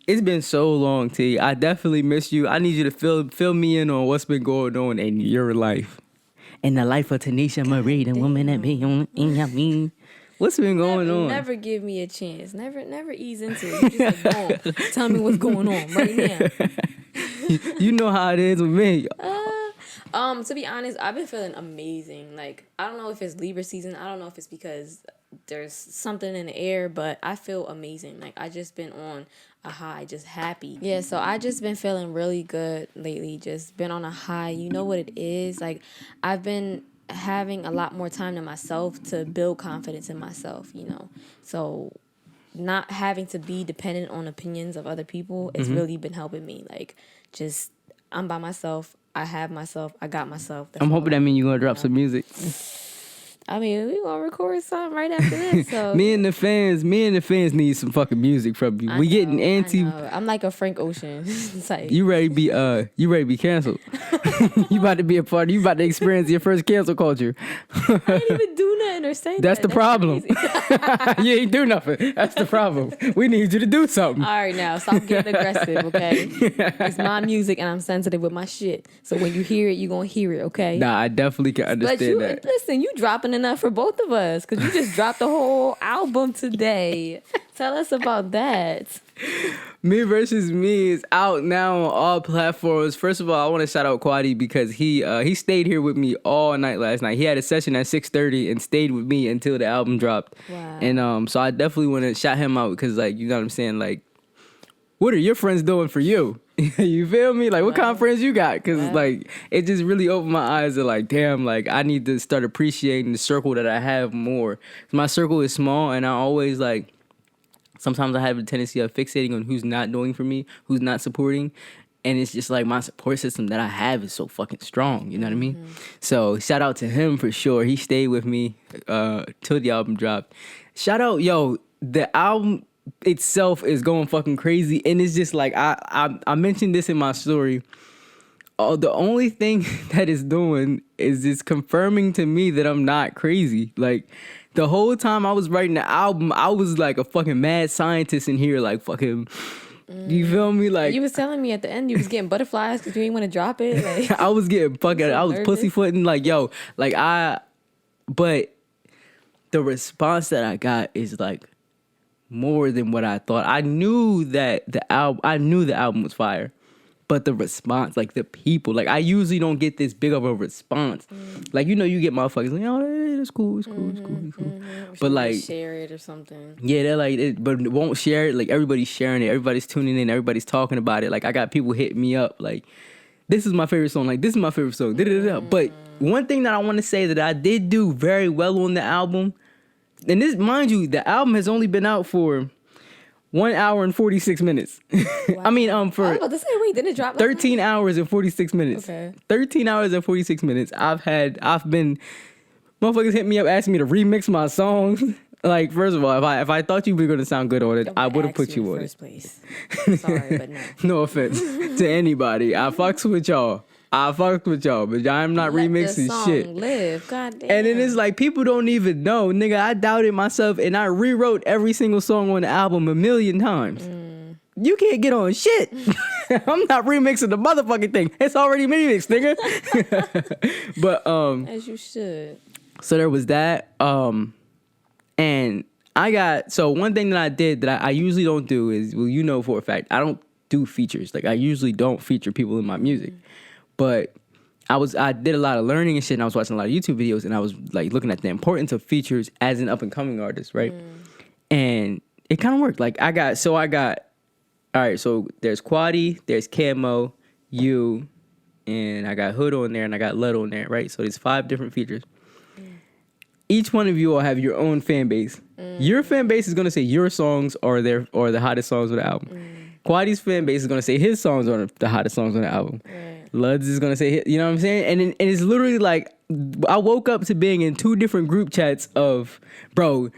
It's been so long, T. I definitely miss you. I need you to fill me in on what's been going on in your life. In the life of Tanisha Marie, the woman that be on in your mean. What's been going on? Never give me a chance. Never ease into it. You just like, go on. Tell me what's going on right now. You know how it is with me. To be honest, I've been feeling amazing. Like, I don't know if it's Libra season. I don't know if it's because there's something in the air, but I feel amazing. Like, I just been on a high, just happy. Yeah, so I just been feeling really good lately. Just been on a high. You know what it is? Like, I've been having a lot more time to myself to build confidence in myself, you know. So not having to be dependent on opinions of other people, it's really been helping me. Like, just, I'm by myself. I have myself. I got myself. I'm hoping that means you're going to drop some music. I mean, we gonna record something right after this. So me and the fans need some fucking music from you. We getting anti. I'm like a Frank Ocean type. You ready to be canceled? You about to be a part. You about to experience your first cancel culture. I didn't even do nothing or say That's that. The problem. You ain't do nothing. That's the problem. We need you to do something. All right, now stop getting aggressive, okay? It's my music and I'm sensitive with my shit. So when you hear it, you gonna hear it, okay? Nah, I definitely can understand that. Listen, you dropping enough for both of us because you just dropped the whole album today. Tell us about that. Me versus Me is out now on all platforms. First of all, I want to shout out Quadi because he stayed here with me all night last night. He had a session at 6:30 and stayed with me until the album dropped. Wow. And so I definitely want to shout him out because, like, you know what I'm saying? Like, what are your friends doing for you? You feel me? Like, what kind of friends you got? Because, like, it just really opened my eyes to, like, damn, like, I need to start appreciating the circle that I have more. My circle is small, and I always, like, sometimes I have a tendency of fixating on who's not doing for me, who's not supporting. And it's just like my support system that I have is so fucking strong. You know what I mean? So shout out to him for sure. He stayed with me till the album dropped. Shout out, the album itself is going fucking crazy. And it's just like, I mentioned this in my story. The only thing that it's doing is just confirming to me that I'm not crazy. Like, the whole time I was writing the album, I was like a fucking mad scientist in here, like fucking, you feel me? Like, you was telling me at the end you was getting butterflies because you didn't want to drop it. Like, I was getting fucking, I was pussyfooting, like, but the response that I got is like more than what I thought. I knew that the album was fire. But the response, like the people, like I usually don't get this big of a response. Like, you get motherfuckers like, it's cool, it's cool. But like, share it or something. Yeah, they're like, but won't share it. Like, everybody's sharing it, everybody's tuning in, everybody's talking about it. Like, I got people hitting me up, like, this is my favorite song. Like, this is my favorite song. But one thing that I want to say that I did do very well on the album, and this, mind you, the album has only been out for 1 hour and 46 minutes. Wow. I mean, for I was about to say, wait, didn't it drop? 13 hours and 46 minutes. Okay. 13 hours and 46 minutes. I've been, motherfuckers hit me up asking me to remix my songs. Like, first of all, if I thought you were gonna sound good on it, I would have put you on first it. Place. Sorry, but no. No offense to anybody. I fucks with y'all. But I'm not remixing the song shit. Live, goddamn. And then it's like, people don't even know, nigga. I doubted myself and I rewrote every single song on the album 1,000,000 times. You can't get on shit. I'm not remixing the motherfucking thing. It's already remixed, nigga. But as you should. So there was that. And so one thing that I did that I usually don't do is, well, you know for a fact, I don't do features. Like, I usually don't feature people in my music. But I did a lot of learning and shit, and I was watching a lot of YouTube videos, and I was like looking at the importance of features as an up and coming artist, right? And it kind of worked. Like, I got all right, so there's Quadi, there's Camo, you, and I got Hood on there, and I got Lud on there, right? So there's 5 different features. Each one of you all have your own fan base. Your fan base is gonna say your songs are the hottest songs on the album. Quadi's fan base is gonna say his songs are the hottest songs on the album. Lud's is gonna say, you know what I'm saying? And it's literally like, I woke up to being in 2 different group chats of, bro,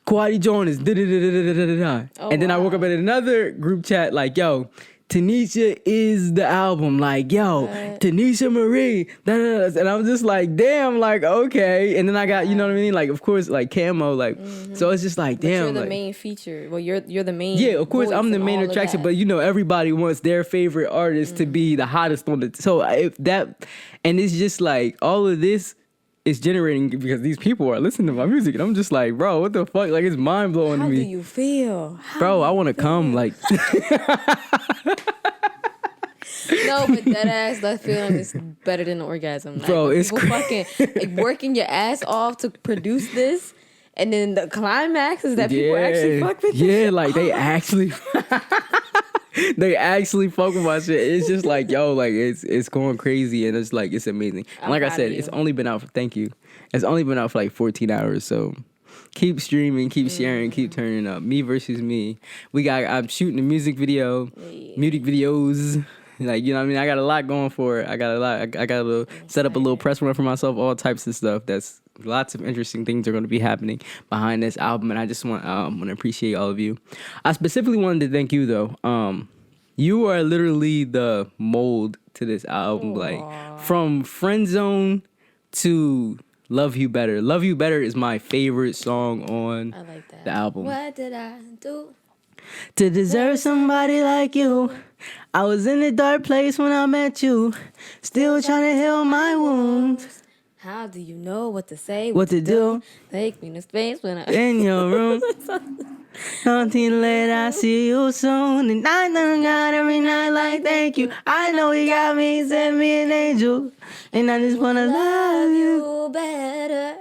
Quadi Jones is da da da da da da da. And then I woke up in another group chat like, yo, Tanisha is the album. Like, yo, Tanisha Marie. Da, da, da. And I'm just like, damn, like, okay. And then I got, you know what I mean? Like, of course, like Camo, like, so it's just like, But damn. you're the like, main feature. Well, you're the main. yeah, of course, voice I'm the in main all of attraction, that. but you know, everybody wants their favorite artist to be the hottest on the. So if that, and it's just like all of this is generating because these people are listening to my music, and I'm just like, bro, what the fuck? Like, it's mind blowing to How me. do you feel? Bro, I want to come. Like, No, but that feeling is better than the orgasm. Like, Bro, when it's people fucking like, working your ass off to produce this, and then the climax is that people actually fuck with this yeah, shit. like they actually, they actually fuck with my shit. It's just like, yo, like it's going crazy, and it's like it's amazing. And I'm like I proud said, of it's you. only been out for It's only been out for like 14 hours, so. Keep streaming, keep sharing, keep turning up. Me versus me. I'm shooting a music video, music videos. Like, you know what I mean? I got a lot going for it. I got a lot. I got a little set up a little press run for myself, all types of stuff. That's lots of interesting things are going to be happening behind this album. And I just want to appreciate all of you. I specifically wanted to thank you though. You are literally the mold to this album. Like from Friend Zone to Love You Better. Love You Better is my favorite song on I like that. the album. What did I do? To deserve somebody like you. I was in a dark place when I met you. Still trying to heal my wounds. How do you know what to say? What to do? Take me to space when I. In your room. Nothing late, I see you soon. And I know God every night like thank you. I know he got me, sent me an angel. And I just wanna love you. Better.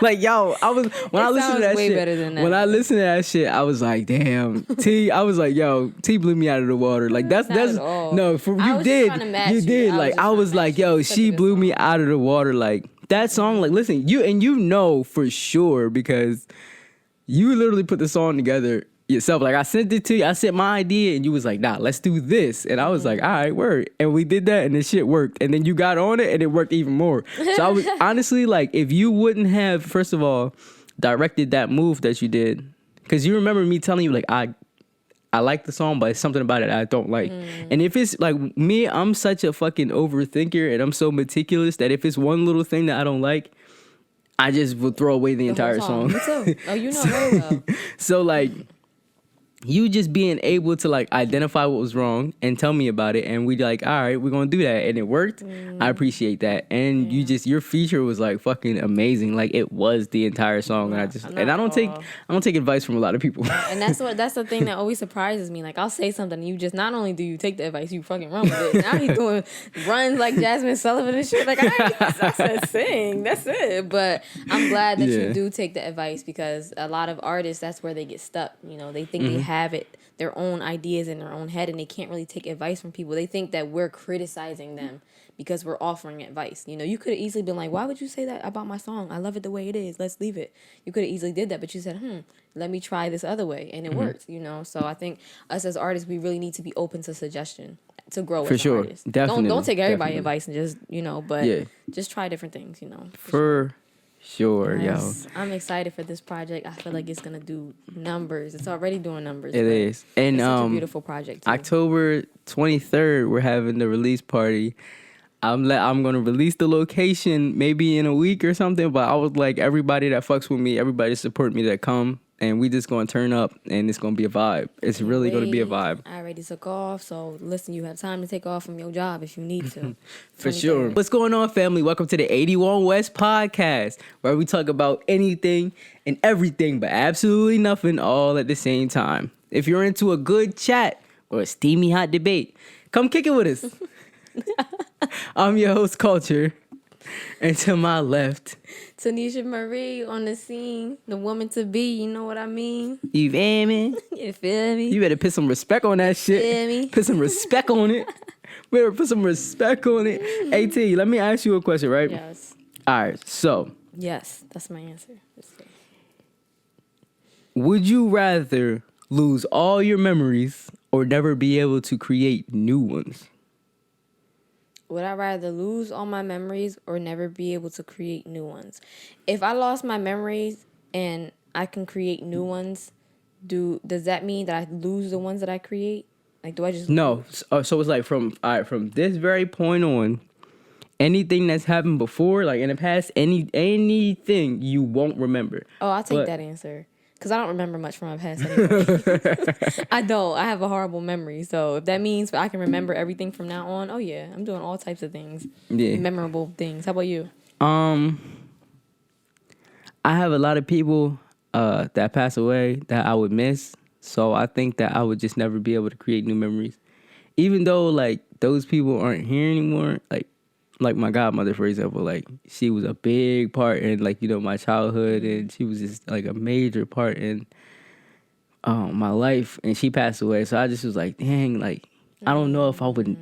Like, yo, I was when I It listened to sounds that way shit. better than that. When I listened to that shit, I was like, damn. I was like, yo, T blew me out of the water. Like that's Not at all. no, for I you was just did. trying to match You you. did. I was Like just I trying to was like, match you. yo, It's such a she good blew me song. out of the water. Like that song, like listen, you know for sure because you literally put the song together yourself. Like I sent it to you, I sent my idea, and you was like, nah, let's do this. And I was like, all right, word. And we did that, and the shit worked. And then you got on it, and it worked even more. So I was honestly like, if you wouldn't have, first of all, directed that move that you did, because you remember me telling you like I like the song, but it's something about it I don't like. And if it's like me, I'm such a fucking overthinker, and I'm so meticulous that if it's one little thing that I don't like, I just will throw away the entire song. Me too. Oh, you know very well. So like you just being able to like identify what was wrong and tell me about it, and we like, all right, we're gonna do that, and it worked. I appreciate that. And your feature was like fucking amazing. Like it was the entire song. And I don't take advice from a lot of people. And that's the thing that always surprises me. Like I'll say something and you just not only do you take the advice, you fucking run with it. Now he's doing runs like Jasmine Sullivan and shit. Like I said sing. That's it. But I'm glad that you do take the advice because a lot of artists, that's where they get stuck. You know, they think they have their own ideas in their own head and they can't really take advice from people. They think that we're criticizing them because we're offering advice. You know, you could have easily been like, why would you say that about my song? I love it the way it is. Let's leave it. You could have easily did that, but you said, let me try this other way. And it worked, you know? So I think us as artists, we really need to be open to suggestion to grow as an artist. Definitely. Don't take everybody's advice and just, you know, but just try different things, you know? For sure, Yes. I'm excited for this project. I feel like it's gonna do numbers. It's already doing numbers. It is. And it's such a beautiful project too. October 23rd, we're having the release party. I'm gonna release the location maybe in a week or something. But I was like, everybody that fucks with me, everybody support me that come, and we just gonna turn up, and it's gonna be a vibe. It's really gonna be a vibe. I already took off, so listen, you have time to take off from your job if you need to. For sure. What's going on, family? Welcome to the 81 West podcast, where we talk about anything and everything, but absolutely nothing all at the same time. If you're into a good chat or a steamy hot debate, come kick it with us. I'm your host, Culture. And to my left, Tanisha Marie on the scene, the woman to be, you know what I mean? you feel me? You feel me? You better put some respect on that shit. Feel me? Put some respect on it. Better put some respect on it. AT, let me ask you a question, right? Yes. All right, so. Yes, that's my answer. Would you rather lose all your memories or never be able to create new ones? Would I rather lose all my memories or never be able to create new ones? If I lost my memories and I can create new ones, does that mean that I lose the ones that I create? Like, do I just No, so it's like from this very point on, anything that's happened before, like in the past, anything you won't remember. Oh, I'll take But- that answer. Because I don't remember much from my past anyway. I don't. I have a horrible memory. So if that means I can remember everything from now on, oh yeah, I'm doing all types of things. Yeah. Memorable things. How about you? I have a lot of people that pass away that I would miss. So I think that I would just never be able to create new memories. Even though like those people aren't here anymore, like my godmother, for example, like she was a big part in like, you know, my childhood, and she was just like a major part in my life, and she passed away. So I just was like, dang, like I don't know if I would.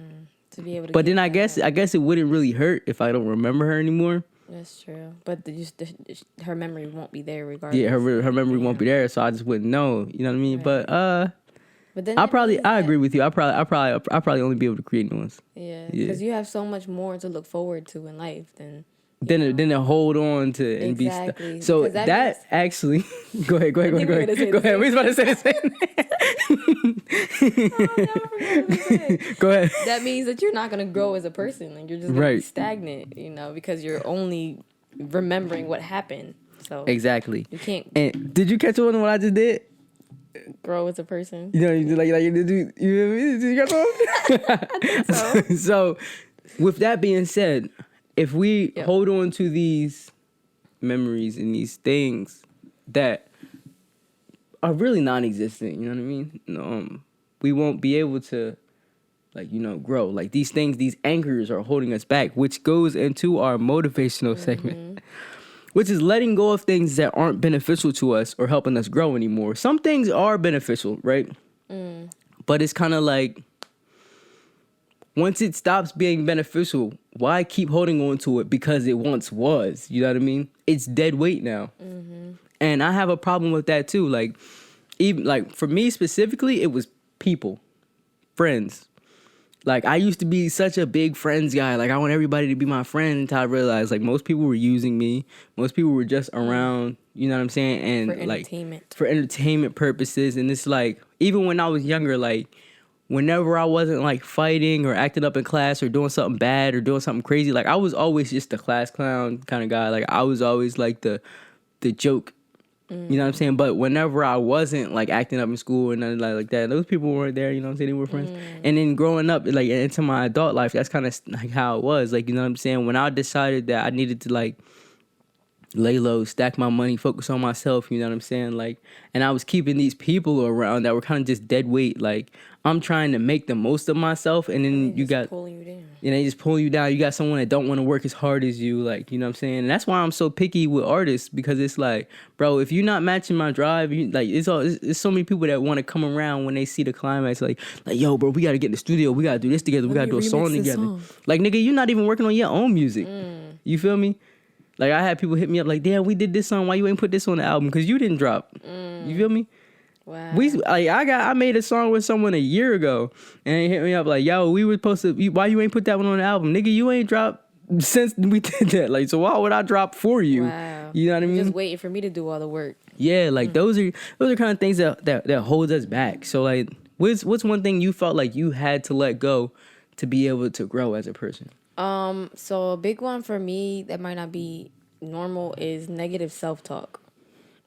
To be able to But get then I that. guess it wouldn't really hurt if I don't remember her anymore. That's true. But her memory won't be there regardless. Yeah, her memory won't be there, so I just wouldn't know. You know what I mean? Right. But then I agree with you. I probably only be able to create new ones. Yeah, Yeah. because you have so much more to look forward to in life than. Then to hold on to and Exactly, be so because that that means- actually go ahead. think we were gonna say Go the ahead. We was about to say the same. Go ahead. That means that you're not gonna grow as a person. Like you're just gonna be Right. stagnant, you know, because you're only remembering what happened. So Exactly. you can't And did you catch on to what I just did? grow as a person. You know, you did did you catch on? So So, with that being said, if we Yep. hold on to these memories and these things that are really non-existent, you know what I mean? We won't be able to, like, you know, grow. Like these things, these anchors are holding us back, which goes into our motivational segment, which is letting go of things that aren't beneficial to us or helping us grow anymore. Some things are beneficial, right? But it's kind of like, once it stops being beneficial, why keep holding on to it because it once was? You know what I mean? It's dead weight now. And I have a problem with that too. Like, even like for me specifically, it was people, friends. Like I used to be such a big friends guy. Like I want everybody to be my friend until I realized like most people were using me. Most people were just around, you know what I'm saying? And for like entertainment. for entertainment purposes. And it's like, even when I was younger, like whenever I wasn't like fighting or acting up in class or doing something bad or doing something crazy, like I was always just the class clown kind of guy. Like I was always like the joke. You know what I'm saying? But whenever I wasn't like acting up in school and nothing like that, those people weren't there, you know what I'm saying? They were friends. And then growing up, like into my adult life, that's kind of like how it was. Like, you know what I'm saying? When I decided that I needed to like lay low, stack my money, focus on myself, you know what I'm saying? Like, and I was keeping these people around that were kind of just dead weight. Like, I'm trying to make the most of myself, and then you Just got, pulling you down. and they just pull you down. You got someone that don't want to work as hard as you, like, you know what I'm saying? And that's why I'm so picky with artists, because it's like, bro, if you're not matching my drive, you, like, it's so many people that want to come around when they see the climax, like, yo, bro, we got to get in the studio. We got to do this together. We got to do a song together. Like, nigga, you're not even working on your own music. You feel me? Like, I had people hit me up like, damn, we did this song. Why you ain't put this on the album? Because you didn't drop. You feel me? Wow. I made a song with someone a year ago, and they hit me up like, yo, we were supposed to, why you ain't put that one on the album? Nigga, you ain't dropped since we did that. Like, so why would I drop for you? Wow. You know what I mean? Just waiting for me to do all the work. Yeah, like those are kind of things that holds us back. So like, what's one thing you felt like you had to let go to be able to grow as a person? So a big one for me that might not be normal is negative self-talk.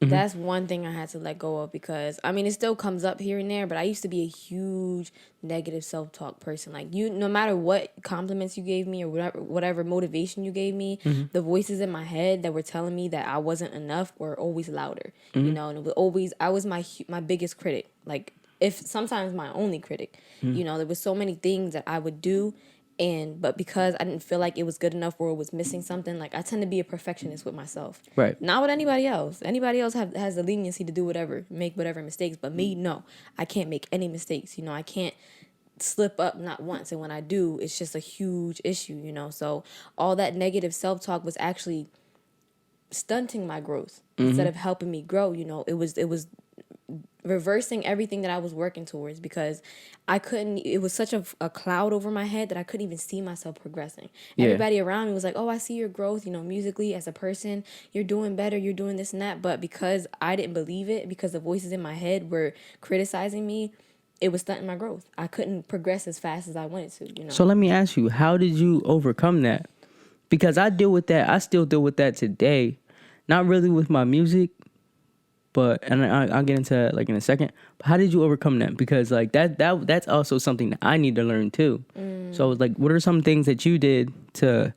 That's one thing I had to let go of, because I mean it still comes up here and there, but I used to be a huge negative self-talk person. Like, you, no matter what compliments you gave me or whatever motivation you gave me, the voices in my head that were telling me that I wasn't enough were always louder. You know, and it was always, I was my biggest critic. Like, if sometimes my only critic. You know, there was so many things that I would do, but because I didn't feel like it was good enough or it was missing something, like I tend to be a perfectionist with myself. Right. Not with anybody else. Anybody else has the leniency to do whatever, make whatever mistakes. But me, no. I can't make any mistakes. You know, I can't slip up not once. And when I do, it's just a huge issue, you know. So all that negative self-talk was actually stunting my growth instead of helping me grow. You know, it was reversing everything that I was working towards, because it was such a cloud over my head that I couldn't even see myself progressing. Yeah. Everybody around me was like, oh, I see your growth, musically as a person, you're doing better, you're doing this and that. But because I didn't believe it, because the voices in my head were criticizing me, it was stunting my growth. I couldn't progress as fast as I wanted to. So let me ask you, how did you overcome that? Because I deal with that. I still deal with that today. Not really with my music, but I'll get into that like in a second. But how did you overcome that? Because like that's also something that I need to learn too. So like, what are some things that you did to,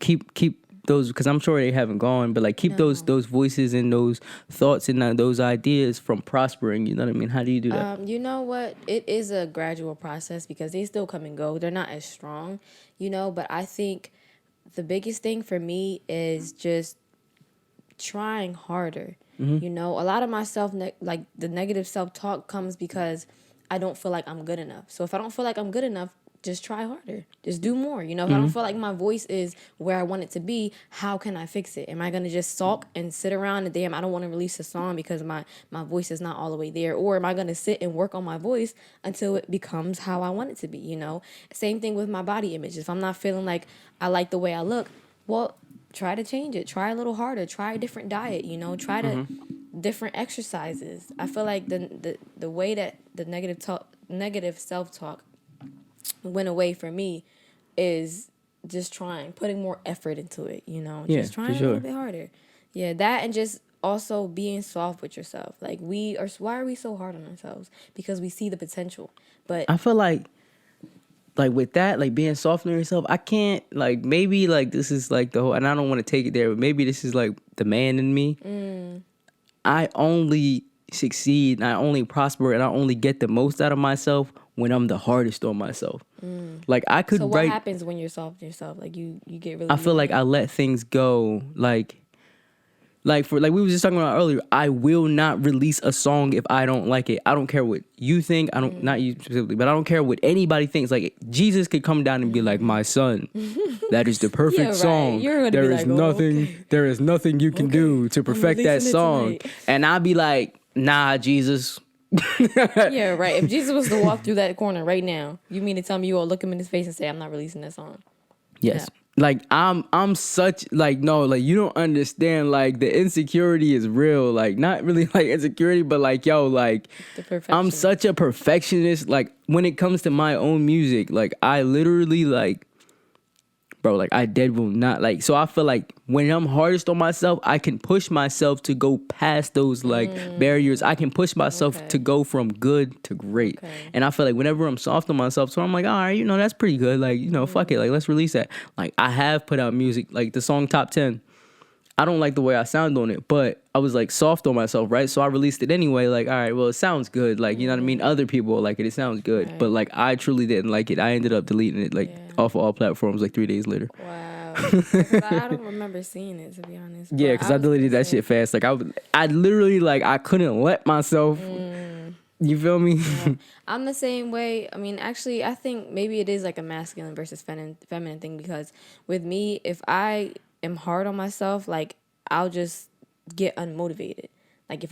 keep those? Because I'm sure they haven't gone, but like keep those voices and those thoughts and those ideas from prospering. You know what I mean? How do you do that? You know what? It is a gradual process because they still come and go. They're not as strong, but I think the biggest thing for me is just trying harder. A lot of my like the negative self-talk comes because I don't feel like I'm good enough. So if I don't feel like I'm good enough, just try harder. Just do more. If I don't feel like my voice is where I want it to be, how can I fix it? Am I going to just sulk and sit around and damn, I don't want to release a song because my voice is not all the way there? Or am I going to sit and work on my voice until it becomes how I want it to be, Same thing with my body image. If I'm not feeling like I like the way I look, well, try to change it. Try a little harder. Try a different diet, try to different exercises. I feel like the way that the negative self-talk went away for me is just putting more effort into it, just trying a little bit harder. Yeah, that, and just also being soft with yourself. Like why are we so hard on ourselves? Because we see the potential. But I feel like with that, like being soft on yourself, I can't, like, maybe like this is like the whole, and I don't want to take it there, but maybe this is like the man in me. I only succeed and I only prosper and I only get the most out of myself when I'm the hardest on myself. Like I could so what write. happens when you're soft on yourself? Like you get really. I feel like I let things go. Like we were just talking about earlier, I will not release a song if I don't like it. I don't care what you think. I don't, not you specifically, but I don't care what anybody thinks. Like Jesus could come down and be like, "My son, that is the perfect song. There is nothing, there is nothing you can do to perfect that song." And I'd be like, "Nah, Jesus." Yeah, right. If Jesus was to walk through that corner right now, you mean to tell me you all look him in his face and say, "I'm not releasing that song"? Yes. Yeah. Like I'm such, like, no, like you don't understand, like the insecurity is real, like not really like insecurity, but like, yo, like I'm such a perfectionist. Like when it comes to my own music, like I literally like, bro, like I dead will not, like, so I feel like when I'm hardest on myself, I can push myself to go past those like barriers. I can push myself to go from good to great. And I feel like whenever I'm soft on myself, so I'm like, all right, that's pretty good. Like, fuck it. Like, let's release that. Like I have put out music, like the song Top 10. I don't like the way I sound on it, but I was like soft on myself, right? So I released it anyway. Like, all right, well, it sounds good. Like, you know what I mean? Other people like it. It sounds good. Right. But like, I truly didn't like it. I ended up deleting it off of all platforms like 3 days later. Wow. I don't remember seeing it, to be honest. Yeah, because I deleted that shit fast. Like, I literally, like, I couldn't let myself. You feel me? Yeah. I'm the same way. I mean, actually, I think maybe it is like a masculine versus feminine thing, because with me, if I am hard on myself, like I'll just get unmotivated. Like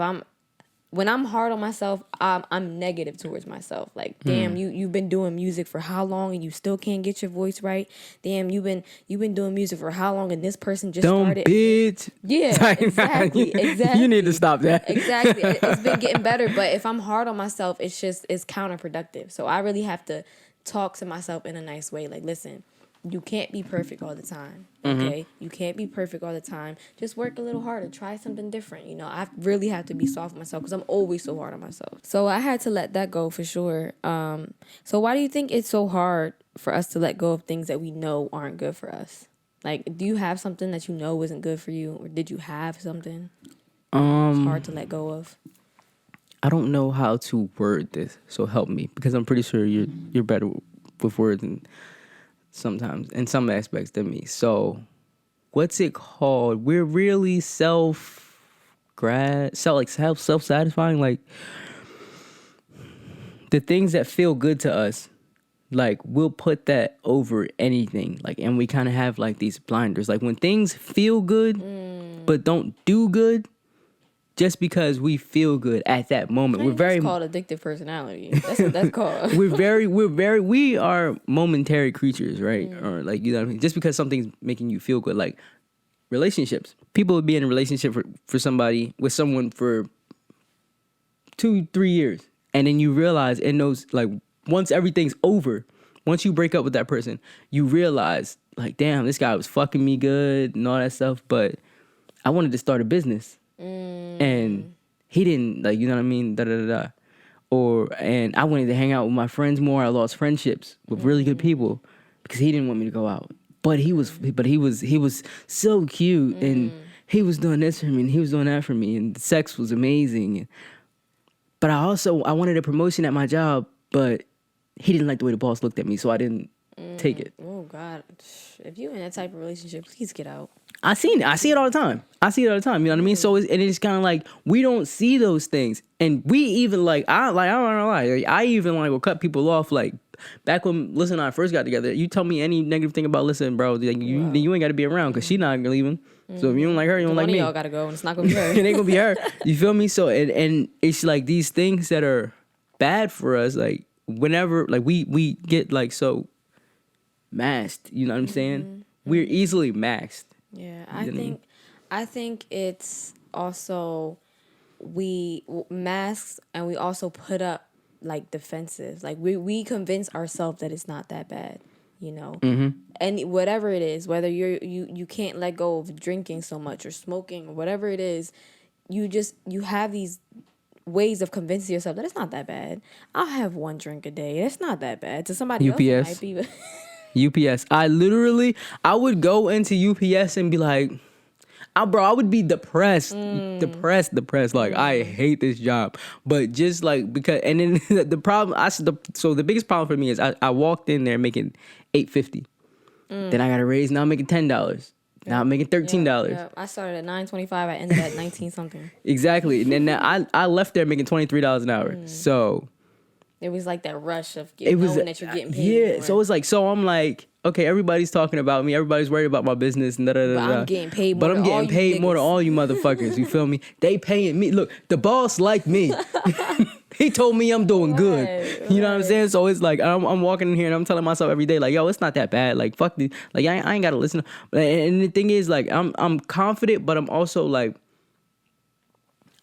when I'm hard on myself, I'm negative towards myself. Like, damn, you've been doing music for how long and you still can't get your voice right? Damn, you've been doing music for how long and this person just started. Bitch. Yeah, exactly. You need to stop that. Exactly. It's been getting better, but if I'm hard on myself, it's counterproductive. So I really have to talk to myself in a nice way. Like, listen, you can't be perfect all the time, okay? You can't be perfect all the time. Just work a little harder. Try something different. I really have to be soft with myself because I'm always so hard on myself. So I had to let that go for sure. So why do you think it's so hard for us to let go of things that we know aren't good for us? Like, do you have something that you know isn't good for you? Or did you have something it's hard to let go of? I don't know how to word this, so help me. Because I'm pretty sure you're better with words and sometimes in some aspects than me. So what's it called? We're really self-satisfying. Like the things that feel good to us, like we'll put that over anything. Like, and we kind of have like these blinders. Like when things feel good but don't do good, just because we feel good at that moment. We're very It's called addictive personality. That's what that's called. we are momentary creatures, right? Or like, you know what I mean? Just because something's making you feel good, like relationships. People would be in a relationship for somebody with someone for 2-3 years, and then you realize in those, like, once everything's over, once you break up with that person, you realize, like, damn, this guy was fucking me good and all that stuff, but I wanted to start a business. And he didn't, like, you know what I mean? Da da da da. And I wanted to hang out with my friends more. I lost friendships with really good people because he didn't want me to go out. But he was so cute, and he was doing this for me, and he was doing that for me, and the sex was amazing. But I wanted a promotion at my job, but he didn't like the way the boss looked at me, so I didn't take it. Oh God, if you in that type of relationship, please get out. I see it all the time. You know what I mean? So it's kind of like we don't see those things, and we even I don't know lie. I even will cut people off. Like back when Lissa and I first got together, you tell me any negative thing about Lissa, bro, like you ain't got to be around because she's not leaving. So if you don't like her, you don't like me. One of y'all gotta go, and it's not gonna be her. It ain't gonna be her. You feel me? So and it's like these things that are bad for us. Like whenever we get like so masked. You know what I'm saying? We're easily masked. Yeah, I think it's also we masks, and we also put up like defensives. Like we convince ourselves that it's not that bad, you know. And whatever it is, whether you can't let go of drinking so much or smoking or whatever it is, you have these ways of convincing yourself that it's not that bad. I'll have one drink a day. It's not that bad. To somebody else, it might be. UPS. I would go into UPS and be like, I would be depressed. Like, I hate this job. But just like, because, and then the problem, so the biggest problem for me is I walked in there making $8.50. Then I got a raise. Now I'm making $10. Now I'm making $13. Yeah. I started at $9.25. I ended at 19 something. Exactly. And then I left there making $23 an hour. So it was like that rush of knowing that you're getting paid. Yeah, more. so it's like, so I'm like, okay, everybody's talking about me. Everybody's worried about my business. And But I'm getting paid more than all you motherfuckers. You feel me? They paying me. Look, the boss like me. He told me I'm doing good. You know what I'm saying? So it's like, I'm walking in here and I'm telling myself every day, like, yo, it's not that bad. Like, fuck this. Like, I ain't got to listen. And the thing is, like, I'm confident, but I'm also like,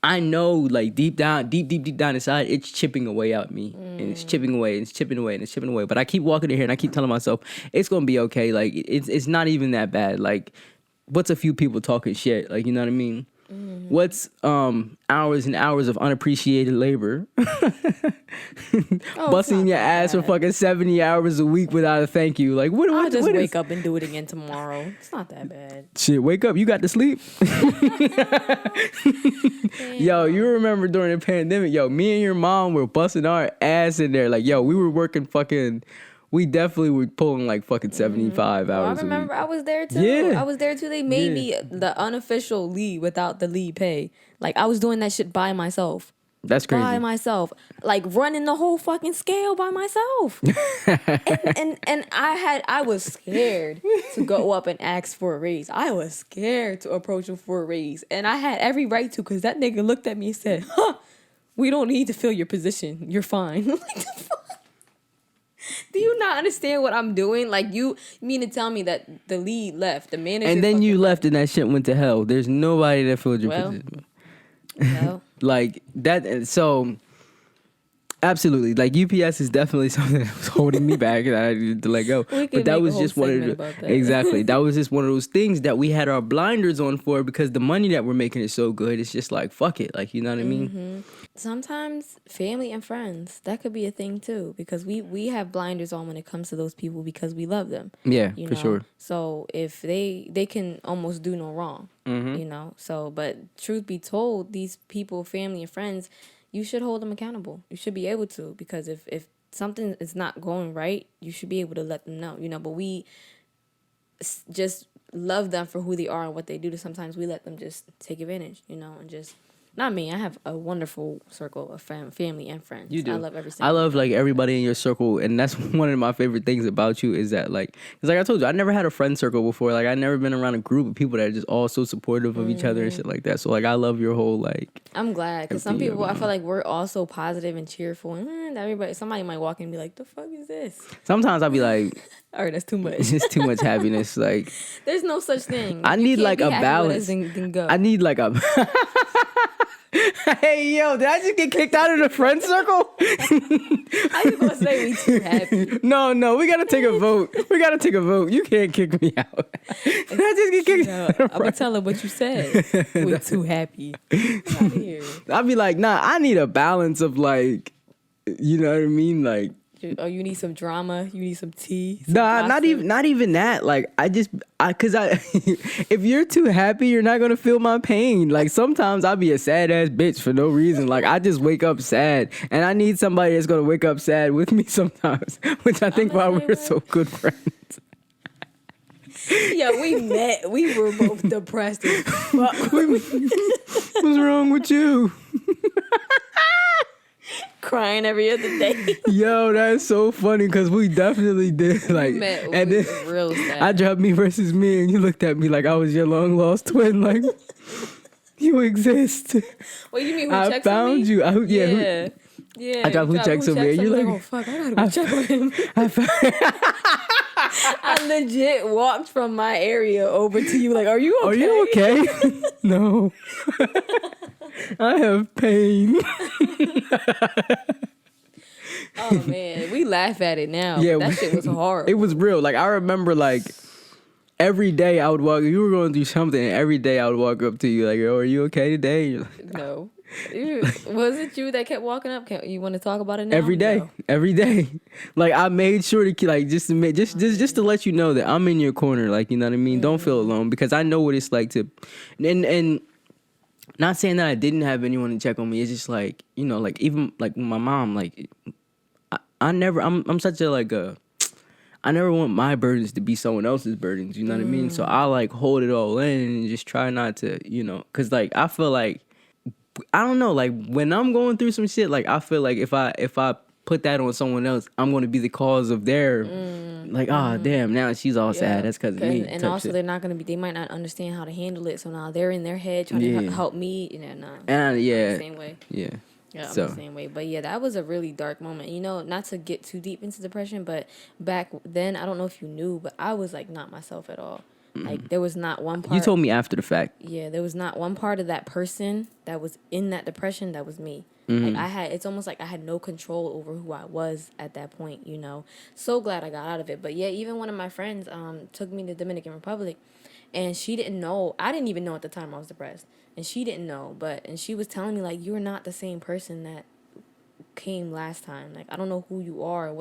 I know, like, deep down inside, it's chipping away at me. And it's chipping away, and it's chipping away, and it's chipping away. But I keep walking in here, and I keep telling myself, it's going to be okay. Like, it's not even that bad. Like, what's a few people talking shit? Like, you know what I mean? What's hours and hours of unappreciated labor? Busting your ass for fucking 70 hours a week without a thank you. Like, what? I'll just wake up and do it again tomorrow. It's not that bad. Shit, wake up. You got to sleep. Yo, you remember during the pandemic, yo, me and your mom were busting our ass in there. Like, yo, we were working fucking... We definitely were pulling like fucking 75 hours. I remember I was there too. Yeah. I was there too. They made me the unofficial lead without the lead pay. Like, I was doing that shit by myself. That's crazy. By myself. Like, running the whole fucking scale by myself. and I was scared to go up and ask for a raise. I was scared to approach him for a raise. And I had every right to, because that nigga looked at me and said, we don't need to fill your position. You're fine. Like, the fuck? Do you not understand what I'm doing? Like, you mean to tell me that the lead left, the manager... And then you left and that shit went to hell. There's nobody that filled your position. Well. Like, that... So, absolutely. Like, UPS is definitely something that was holding me back and I needed to let go. But that was just one of the... Exactly. That was just one of those things that we had our blinders on for, because the money that we're making is so good. It's just like, fuck it. Like, you know what I mean? Sometimes family and friends, that could be a thing too, because we have blinders on when it comes to those people because we love them. Yeah, for sure. So if they can almost do no wrong, you know. So, but truth be told, these people, family and friends, you should hold them accountable. You should be able to, because if something is not going right, you should be able to let them know, you know. But we just love them for who they are and what they do. To sometimes we let them just take advantage, you know, and just Not me. I have a wonderful circle of family and friends. You do. I love every single I love one. like everybody in your circle, and that's one of my favorite things about you is that like, cause like I told you, I never had a friend circle before. Like I never been around a group of people that are just all so supportive of each other and shit like that. So like I love your whole like. I'm glad because some everything people, I going feel like we're all so positive and cheerful, and somebody might walk in and be like, "The fuck is this?" Sometimes I'll be like, All right, that's too much. it's too much happiness. Like There's no such thing. I You need can't like be a happy with balance. us, then go. I need like a. Hey yo, did I just get kicked out of the friend circle? How you gonna say we too happy? No, we gotta take a vote. You can't kick me out. Did I just get kicked No, out of the I'm gonna tell her what you said. We're too happy. Get out of here. I'd be like, nah, I need a balance of like, you know what I mean? Like, Oh, you need some drama. You need some tea. Some nah, gossip. not even that. Like, cause if you're too happy, you're not gonna feel my pain. Like sometimes I'll be a sad ass bitch for no reason. Like I just wake up sad, and I need somebody that's gonna wake up sad with me sometimes. Which I think why we're so good friends. Yeah, we met. We were both depressed as fuck. What's wrong with you? Crying every other day. Yo, that's so funny because we definitely did. Like, We met. and We then were real sad. I dropped Me Versus Me, and you looked at me like I was your long lost twin. Like, you exist. What you mean? Who I checks on found me? you. Yeah. Yeah. I dropped Who Checks on Me, and I'm you're like, like- oh fuck, I gotta go check on him. I legit walked from my area over to you. Like, are you okay? Are you okay? No. I have pain. Oh man, we laugh at it now. Yeah, Yeah, that shit was horrible. It was real. Like I remember, like every day I would walk. You were going through something, and every day I would walk up to you, like, "Yo, are you okay today?" You're like, No. Was it you that kept walking up? You want to talk about it now? every day, No. every day. Like I made sure to like just to let you know that I'm in your corner. Like you know what I mean. Don't feel alone because I know what it's like to, and not saying that I didn't have anyone to check on me. It's just like you know, like even like my mom. Like I never. I'm such a like a. I never want my burdens to be someone else's burdens. You know what I mean. So I like hold it all in and just try not to, you know, because like I feel like. I don't know, like when I'm going through some shit, like I feel like if I put that on someone else, I'm gonna be the cause of their like, damn, now she's all sad. That's because of me. And type also, shit. they're not gonna be. They might not understand how to handle it. So now they're in their head trying to Yeah. help me. You know, nah. And I'm the same way. yeah. Yeah, I'm So- the same way. But yeah, that was a really dark moment. You know, not to get too deep into depression, but back then, I don't know if you knew, but I was like not myself at all. Like there was not one part. You told me after the fact. Yeah, there was not one part of that person that was in that depression that was me. Mm-hmm. Like it's almost like I had no control over who I was at that point, you know. So glad I got out of it. But yeah, even one of my friends took me to Dominican Republic, and she didn't know. I didn't even know at the time I was depressed, and she didn't know. And she was telling me like, you're not the same person that came last time. Like I don't know who you are.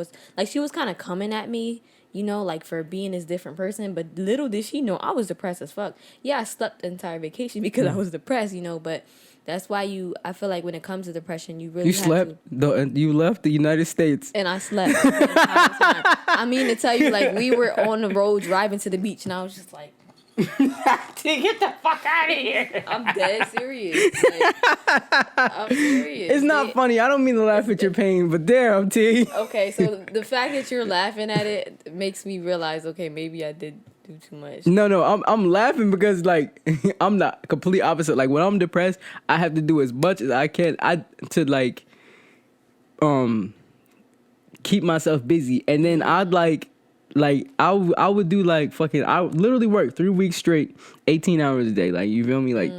She was kind of coming at me, you know, like for being this different person, but little did she know I was depressed as fuck. Yeah, I slept the entire vacation because I was depressed, you know, but that's why I feel like when it comes to depression, you really You have slept. to, You left the United States. and I slept the entire time. I mean to tell you, like we were on the road driving to the beach, and I was just like, Get the fuck out of here. I'm dead serious. Like, I'm serious. It's not funny. I don't mean to laugh at your pain, but damn, T. Okay, so the fact that you're laughing at it makes me realize, okay, maybe I did do too much. No, I'm laughing because like I'm the complete opposite. Like when I'm depressed, I have to do as much as I can to like keep myself busy, and then I'd like I would do like fucking I would literally work 3 weeks straight, 18 hours a day. Like you feel me, like.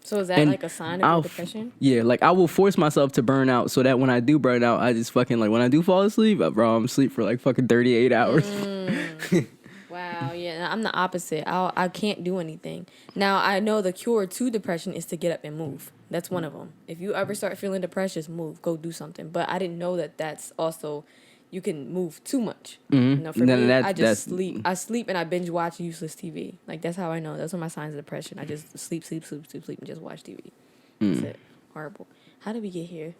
So is that And like a sign of I'll your f- depression? Yeah, like I will force myself to burn out so that when I do burn out, I just fucking like when I do fall asleep, bro, I'm asleep for like fucking 38 hours. Wow, yeah, I'm the opposite. I can't do anything. Now, I know the cure to depression is to get up and move. That's one of them. If you ever start feeling depressed, just move, go do something. But I didn't know that that's also, you can move too much. You know, for Then me, that's- I just that's- sleep. I sleep and I binge watch useless TV. Like, that's how I know. Those are my signs of depression. I just sleep, and just watch TV. That's it. Horrible. How did we get here?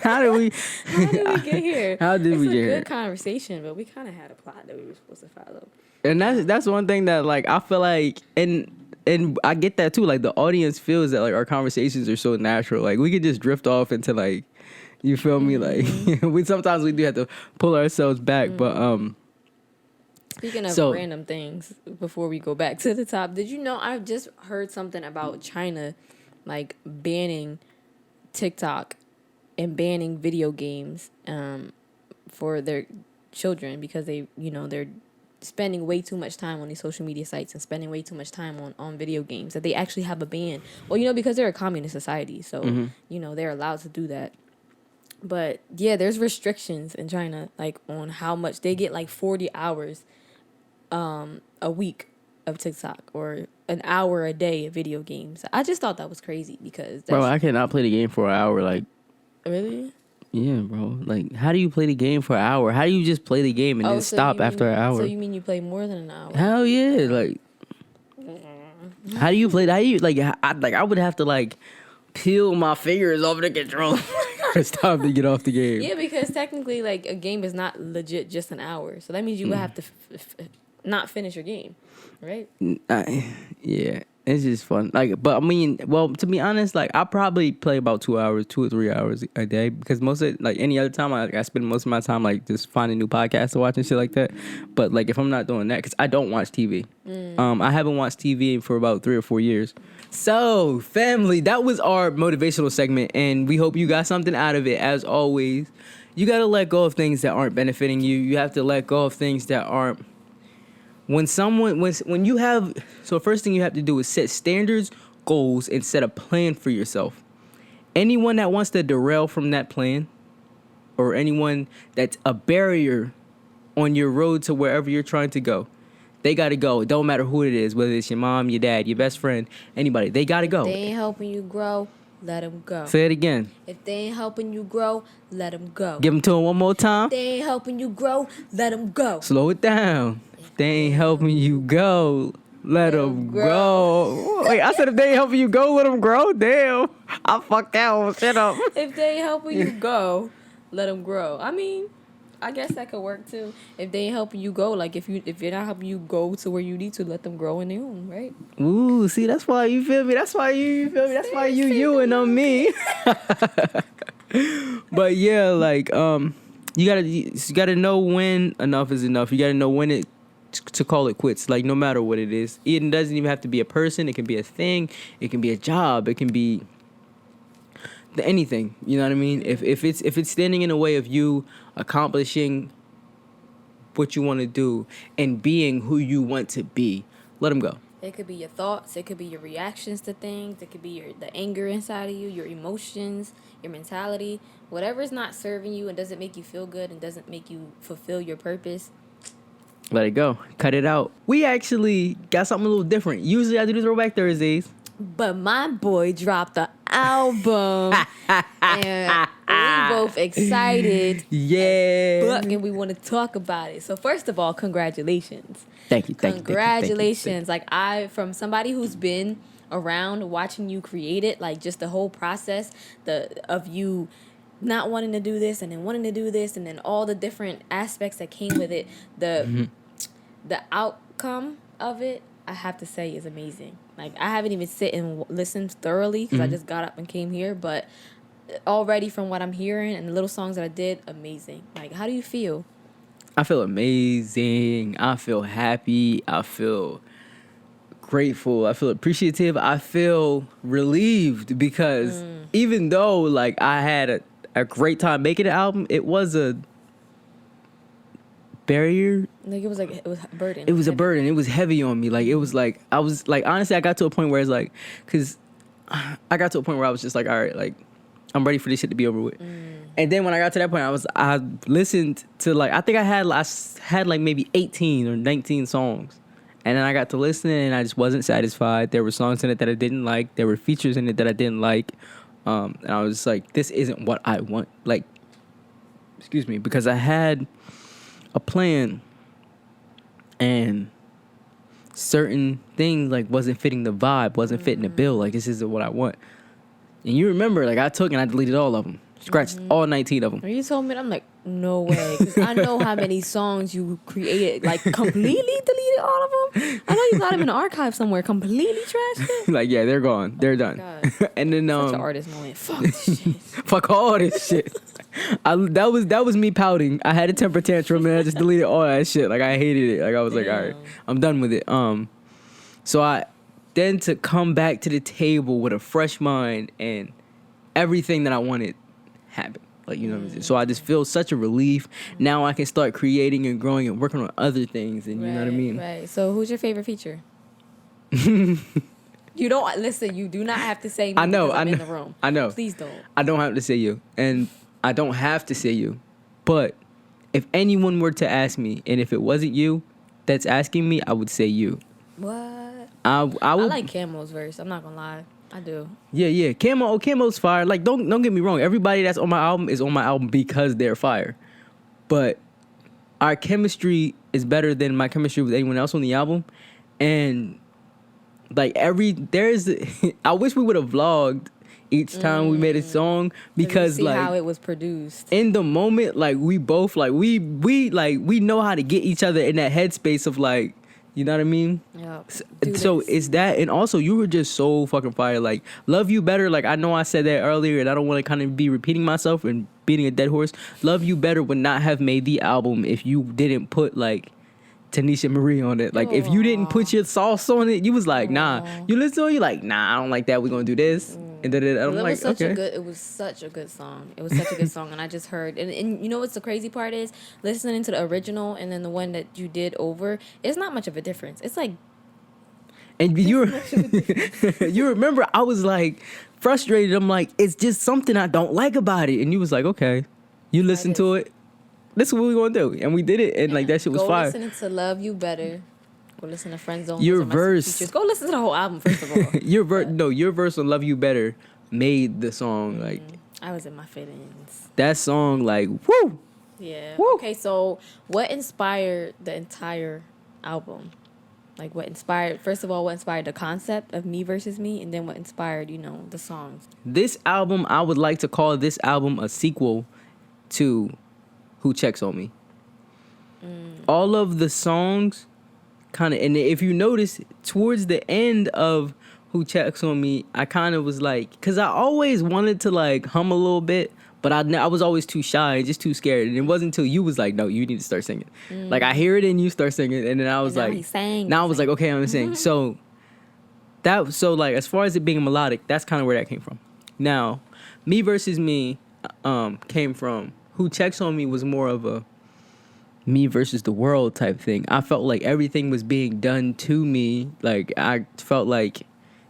How do we? How did we get here? How did we It's get a here? good conversation, but we kind of had a plot that we were supposed to follow. And that's one thing that like I feel like and and I get that too. Like the audience feels that like our conversations are so natural. Like we could just drift off into like, you feel me? Like we sometimes we do have to pull ourselves back. But Speaking of So- random things, before we go back to the top, did you know I just heard something about China, like banning TikTok and banning video games for their children because they're spending way too much time on these social media sites and spending way too much time on video games, that they actually have a ban. Well, because they're a communist society, so they're allowed to do that. But yeah, there's restrictions in China, like on how much they get, like 40 hours a week of TikTok or an hour a day of video games. I just thought that was crazy because that's bro, I cannot play the game for an hour. Like, really. yeah, bro. Like, how do you play the game for an hour? How do you just play the game and then so stop you after mean- an hour? So you mean you play more than an hour? Hell yeah! Like, how do you play? How do you like? I would have to like peel my fingers off the controller. It's time to get off the game. Yeah, because technically, like, a game is not legit just an hour. So that means you would have to not finish your game, right? Yeah, it's just fun. Like, but I mean, well, to be honest, like I probably play about 2 hours, 2 or 3 hours a day because most of it, like any other time, I spend most of my time like just finding new podcasts to watch and shit like that. But like if I'm not doing that, because I don't watch TV. I haven't watched TV for about 3 or 4 years. So, family, that was our motivational segment, and we hope you got something out of it. As always, you got to let go of things that aren't benefiting you. You have to let go of things that aren't. When you have, so first thing you have to do is set standards, goals, and set a plan for yourself. Anyone that wants to derail from that plan, or anyone that's a barrier on your road to wherever you're trying to go, they got to go. It don't matter who it is, whether it's your mom, your dad, your best friend, anybody. They got to go. They ain't helping you grow, let them go. Say it again. If they ain't helping you grow, let them go. Give them to him one more time. If they ain't helping you grow, let them go. Slow it down. If they ain't helping you go, let them grow. Wait, I said if they ain't helping you go, let them grow? Damn. I fucked that one. Shut up. If they ain't helping you go, let them grow. I mean, I guess that could work too. If they ain't helping you go, like if you're not helping you go to where you need to, let them grow in their own, right? Ooh, see, that's why you feel me. That's why you feel me. That's why you and I'm me. But yeah, like you gotta know when enough is enough. You gotta know when to call it quits. Like no matter what it is, it doesn't even have to be a person. It can be a thing. It can be a job. It can be anything. You know what I mean? If it's standing in the way of you accomplishing what you want to do and being who you want to be, let them go. It could be your thoughts. It could be your reactions to things. It could be the anger inside of you, your emotions, your mentality. Whatever's not serving you and doesn't make you feel good and doesn't make you fulfill your purpose, Let it go. Cut it out. We actually got something a little different. Usually I do the Throwback Thursdays. but my boy dropped the album and we both excited Yeah. and we want to talk about it. So first of all, congratulations. Thank you. Congratulations. Like from somebody who's been around watching you create it, like just the whole process of you not wanting to do this and then wanting to do this and then all the different aspects that came with it, the outcome of it, I have to say, is amazing. Like I haven't even sit and listened thoroughly because I just got up and came here, but already from what I'm hearing and the little songs that I did, amazing. Like, how do you feel? I feel amazing. I feel happy. I feel grateful. I feel appreciative. I feel relieved because even though like I had a great time making the album, it was a barrier. Like it was a burden. It was a burden. It was heavy on me. Like it was like I was like honestly I got to a point where it's like because I got to a point where I was just like, all right, like I'm ready for this shit to be over with. And then when I got to that point, I listened to like I think I had like maybe 18 or 19 songs. And then I got to listening and I just wasn't satisfied. There were songs in it that I didn't like. There were features in it that I didn't like. And I was just like, this isn't what I want. Like, excuse me, because I had a plan and certain things like wasn't fitting the vibe, wasn't fitting the bill. Like, this isn't what I want. And you remember, like I took and I deleted all of them. Scratched all 19 of them. When you told me that, I'm like, no way. Because I know how many songs you created. Like, completely deleted all of them. I know you got them in the archive somewhere. Completely trashed it. Like, yeah, they're gone. They're done. God. And then Such an artist moment. Fuck this shit. fuck all this shit. That was me pouting. I had a temper tantrum and I just deleted all that shit. Like, I hated it. Like, I was like, all right, I'm done with it. So I then to come back to the table with a fresh mind and everything that I wanted happened. Like, you know what I'm saying? So I just feel such a relief. Now I can start creating and growing and working on other things, and you know what I mean? Right. So who's your favorite feature? You don't listen. You do not have to say me. I know. Because I'm in the room. I know. Please don't. I don't have to say you, and I don't have to say you. But if anyone were to ask me, and if it wasn't you that's asking me, I would say you. What? I would. I like Camo's verse. I'm not gonna lie. I do. Yeah. Camo's fire. Like, don't get me wrong. Everybody that's on my album is on my album because they're fire. But our chemistry is better than my chemistry with anyone else on the album, and like I wish we would have vlogged each time we made a song, because see like how it was produced in the moment, like we both like we know how to get each other in that headspace of like, you know what I mean? Yeah. So it's that, and also you were just so fucking fire. Like, Love You Better, like I know I said that earlier and I don't want to kind of be repeating myself and beating a dead horse. Love You Better would not have made the album if you didn't put like Tanisha Marie on it. Like, if you didn't put your sauce on it, you was like, nah. You listen to it, you like, nah, I don't like that. We're gonna do this. And then I'm like, okay. It was such a good song. It was such a good song, and I just heard. And you know what's the crazy part is? Listening to the original and then the one that you did over, it's not much of a difference. It's like. And you remember, I was like frustrated. I'm like, it's just something I don't like about it. And you was like, okay. You listen to it. This is what we're gonna do. And we did it, and like that shit was fire. Go listen to Love You Better. Go listen to Friend Zone. Your verse. Go listen to the whole album first of all. Your verse on Love You Better made the song. Like, I was in my feelings. that song, like, woo. Yeah. Woo. Okay, so what inspired the entire album? Like, first of all, what inspired the concept of Me Versus Me, and then what inspired, the songs? This album, I would like to call this album a sequel to Who Checks on Me. All of the songs kind of, and if you notice, towards the end of Who Checks on Me, I kind of was like, because I always wanted to like hum a little bit, but I was always too shy and just too scared. And it wasn't until you was like, no, you need to start singing. Like, I hear it and you start singing, and then I was like, now I was like, okay, I'm gonna sing. So like, as far as it being melodic, that's kind of where that came from. Now, Me Versus Me came from Who Checks on Me was more of a me versus the world type thing. I felt like everything was being done to me. Like, I felt like,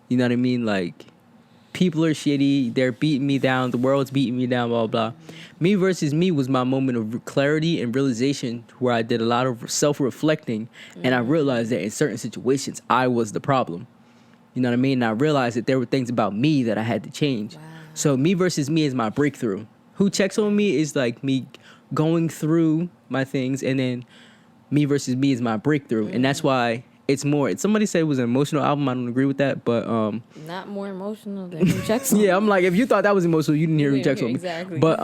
you know what I mean? Like, people are shitty. They're beating me down. The world's beating me down, blah, blah. Me Versus Me was my moment of clarity and realization, where I did a lot of self-reflecting, and I realized that in certain situations, I was the problem. You know what I mean? And I realized that there were things about me that I had to change. Wow. So Me Versus Me is my breakthrough. Who Checks on Me is like me going through my things, and then Me Versus Me is my breakthrough. And that's why it's more, somebody said it was an emotional album. I don't agree with that, but not more emotional than Who Checks on Me. Yeah, I'm like, if you thought that was emotional, you didn't hear Who Checks on Me. Exactly. But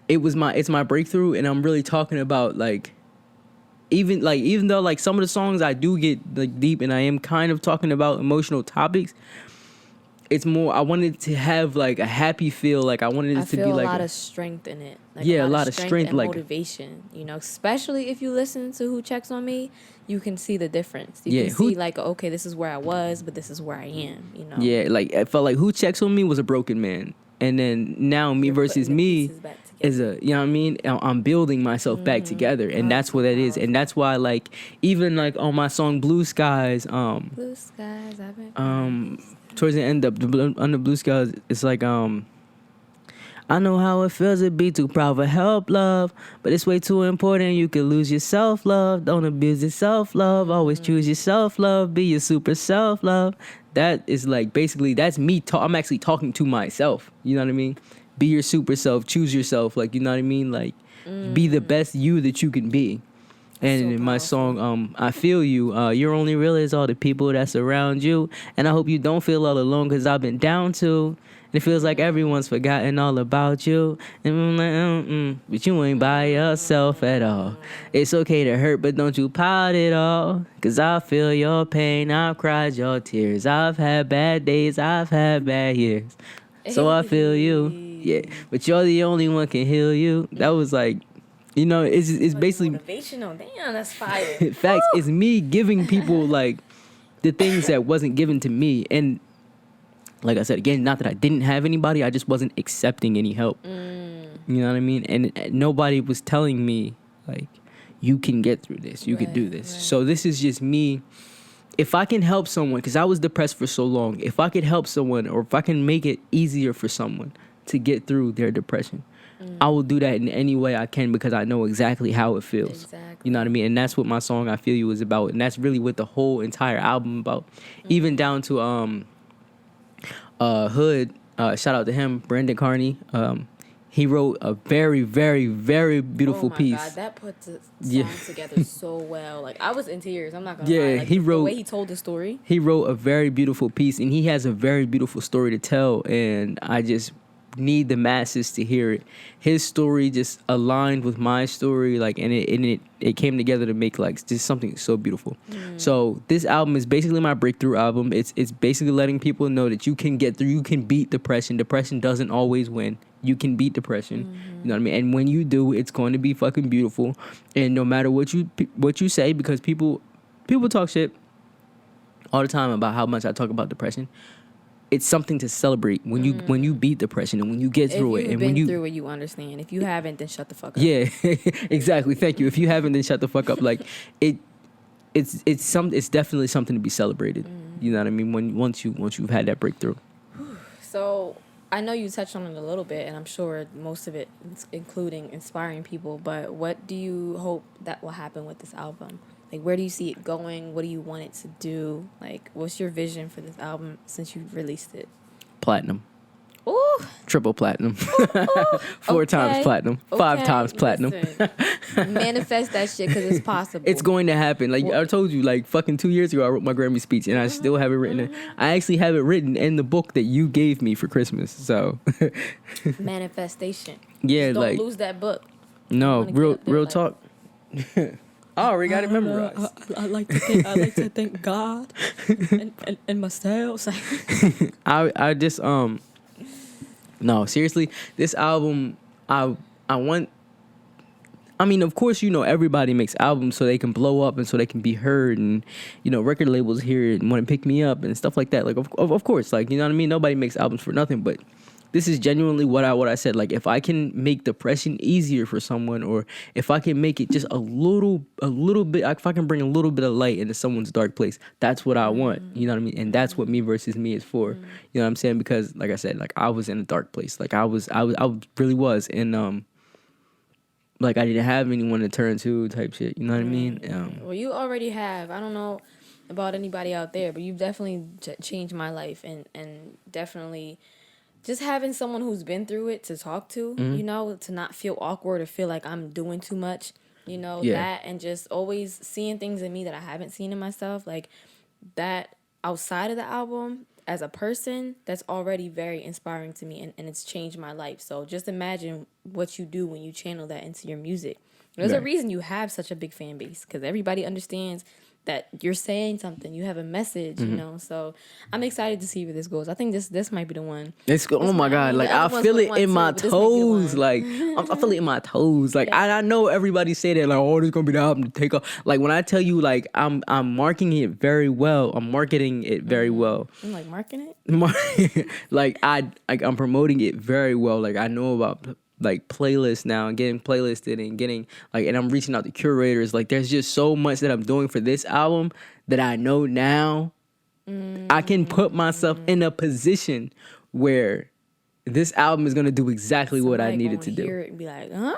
it's my breakthrough, and I'm really talking about like, even though like some of the songs I do get like deep, and I am kind of talking about emotional topics, it's more, I wanted to have like a happy feel. Like, I wanted it to be like a lot of strength in it. Like, yeah, a lot of strength, and like motivation. Especially if you listen to Who Checks on Me, you can see the difference. You can see like, okay, this is where I was, but this is where I am. Yeah, like I felt like Who Checks on Me was a broken man, and then now Me Versus Me is a, you know what I mean? I'm building myself back together, and that's what that is, and that's why like even like on my song Blue Skies, I've been towards the end of under Blue Skies, it's like I know how it feels to be too proud for help, love, but it's way too important. You could lose your self-love. Don't abuse your self-love. Always choose your self-love. Be your super self-love. That is like basically that's me. I'm actually talking to myself. You know what I mean? Be your super self. Choose yourself. Like, you know what I mean? Like, be the best you that you can be. And in my song, I Feel You, you're only real as all the people that surround you. And I hope you don't feel all alone, because I've been down too. It feels like everyone's forgotten all about you. And I'm like, but you ain't by yourself at all. It's okay to hurt, but don't you pout it all. Cause I feel your pain, I've cried your tears. I've had bad days, I've had bad years. So I feel you. Yeah. But you're the only one can heal you. That was like, you know, it's basically motivational. Damn, that's fire. facts. It's me giving people like the things that wasn't given to me. And like I said, again, not that I didn't have anybody, I just wasn't accepting any help. You know what I mean? And nobody was telling me, like, you can get through this. You can do this. Right. So this is just me. If I can help someone, because I was depressed for so long, if I could help someone or if I can make it easier for someone to get through their depression, I will do that in any way I can because I know exactly how it feels. Exactly. You know what I mean? And that's what my song I Feel You is about. And that's really what the whole entire album about. Even down to Hood, shout out to him, Brandon Carney. He wrote a very, very, very beautiful piece. God, that put the song together so well. Like, I was in tears. I'm not gonna lie. Like, the way he told the story. He wrote a very beautiful piece, and he has a very beautiful story to tell. And I just need the masses to hear it. His story just aligned with my story, like, and it came together to make like just something so beautiful. So this album is basically my breakthrough album. It's basically letting people know that you can get through, you can beat depression. Depression doesn't always win. You can beat depression. You know what I mean? And when you do, it's going to be fucking beautiful. And no matter what you say, because people talk shit all the time about how much I talk about depression. It's something to celebrate when you beat depression and when you get through it. And when you through it, you understand. If you haven't, then shut the fuck up. Yeah, exactly. Thank you. If you haven't, then shut the fuck up. Like it's definitely something to be celebrated. You know what I mean? Once you've had that breakthrough. So I know you touched on it a little bit, and I'm sure most of it, including inspiring people. But what do you hope that will happen with this album? Like, where do you see it going? What do you want it to do? Like, what's your vision for this album since you released it? Platinum. Ooh. Triple platinum. 4 times platinum. 5 times platinum. Manifest that shit because it's possible. It's going to happen. Like, I told you, like, fucking 2 years ago, I wrote my Grammy speech, and I still have it written. I actually have it written in the book that you gave me for Christmas. So. Manifestation. Yeah, just like. Don't lose that book. No, real talk. I already got it memorized. I like to thank God and myself. I just no, seriously, this album I want. I mean, of course, you know, everybody makes albums so they can blow up and so they can be heard, and you know, record labels hear it and want to pick me up and stuff like that. Like, of course, like, you know what I mean. Nobody makes albums for nothing, but this is genuinely what I said. Like, if I can make depression easier for someone, or if I can make it just a little bit, if I can bring a little bit of light into someone's dark place, that's what I want. You know what I mean? And that's what Me Versus Me is for. You know what I'm saying? Because, like I said, like, I was in a dark place. Like, I really was. And, like, I didn't have anyone to turn to type shit. You know what I mean? Well, you already have. I don't know about anybody out there, but you've definitely changed my life, and definitely just having someone who's been through it to talk to, you know, to not feel awkward or feel like I'm doing too much, you know, that, and just always seeing things in me that I haven't seen in myself, like that outside of the album as a person, that's already very inspiring to me, and it's changed my life. So just imagine what you do when you channel that into your music. There's a reason you have such a big fan base, because everybody understands that you're saying something, you have a message, you know. So I'm excited to see where this goes. I think this might be the one. Oh my God, like, I feel it in my toes. Like, I feel it in my toes. Like, I know everybody say that, like, oh, this is gonna be the album to take off. Like, when I tell you, like, I'm marking it very well. I'm marketing it very well. I'm like, marking it? Like, I'm promoting it very well. Like, I know about like playlists now and getting playlisted and getting like, and I'm reaching out to curators. Like, there's just so much that I'm doing for this album that I know now I can put myself in a position where this album is gonna do exactly what I needed to do. Hear it and be like, huh?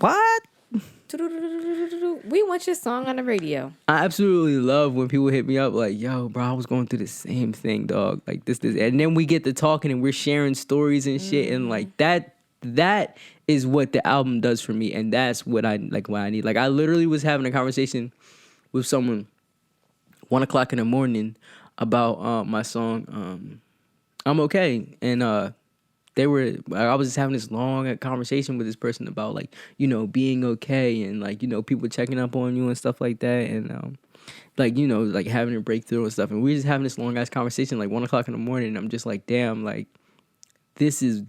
What? We want your song on the radio. I absolutely love when people hit me up like, yo, bro, I was going through the same thing, dog. Like this, and then we get to talking and we're sharing stories and shit, and like that is what the album does for me, and that's what I like. What I need. Like, I literally was having a conversation with someone 1:00 in the morning about my song "I'm Okay," and I was just having this long conversation with this person about like, you know, being okay and like, you know, people checking up on you and stuff like that. And like, you know, like having a breakthrough and stuff. And we were just having this long ass conversation, like 1:00 in the morning. And I'm just like, damn, like this is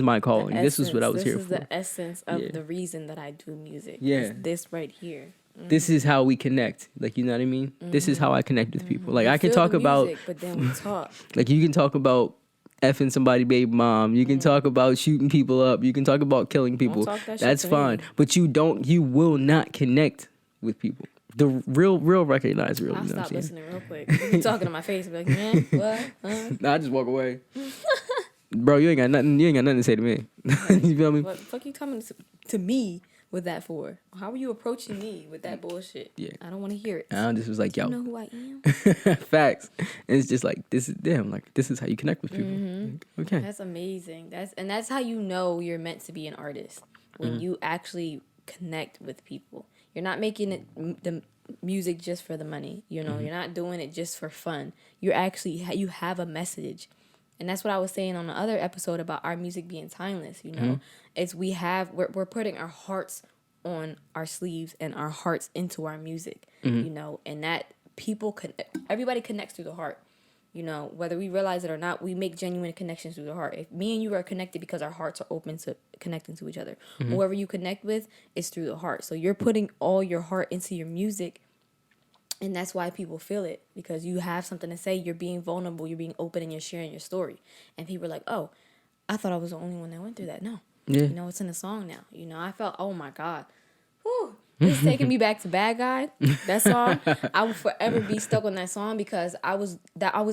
my calling. This is what I was here for. This is the essence of the reason that I do music. Yeah. It's this right here. This is how we connect. Like, you know what I mean? This is how I connect with people. Like, I can talk about music, but then we talk. like, you can talk about effing somebody baby mom. You can talk about shooting people up. You can talk about killing people. Don't talk that shit That's to fine. me. But you will not connect with people. The real recognize real. I'll You know what stop I'm saying? listening real quick. You be talking to my face, be like, man, what? Nah, I just walk away. Bro, you ain't got nothing to say to me. You feel me? What the fuck you coming to me with that for? How are you approaching me with that bullshit? Yeah. I don't want to hear it. And I just was like, yo. You know who I am? Facts. And it's just like, this is how you connect with people. Like, okay. That's amazing. That's how you know you're meant to be an artist. When you actually connect with people. You're not making it the music just for the money. You know, you're not doing it just for fun. You're actually, you have a message. And that's what I was saying on the other episode about our music being timeless, you know. It's we're putting our hearts on our sleeves and our hearts into our music, you know, and that everybody connects through the heart. You know, whether we realize it or not, we make genuine connections through the heart. If me and you are connected because our hearts are open to connecting to each other, whoever you connect with is through the heart. So you're putting all your heart into your music. And that's why people feel it, because you have something to say. You're being vulnerable. You're being open, and you're sharing your story. And people are like, "Oh, I thought I was the only one that went through that." No, you know, it's in the song now. You know, I felt, oh my God, whew, it's taking me back to Bad Guy. That song, I will forever be stuck on that song because I was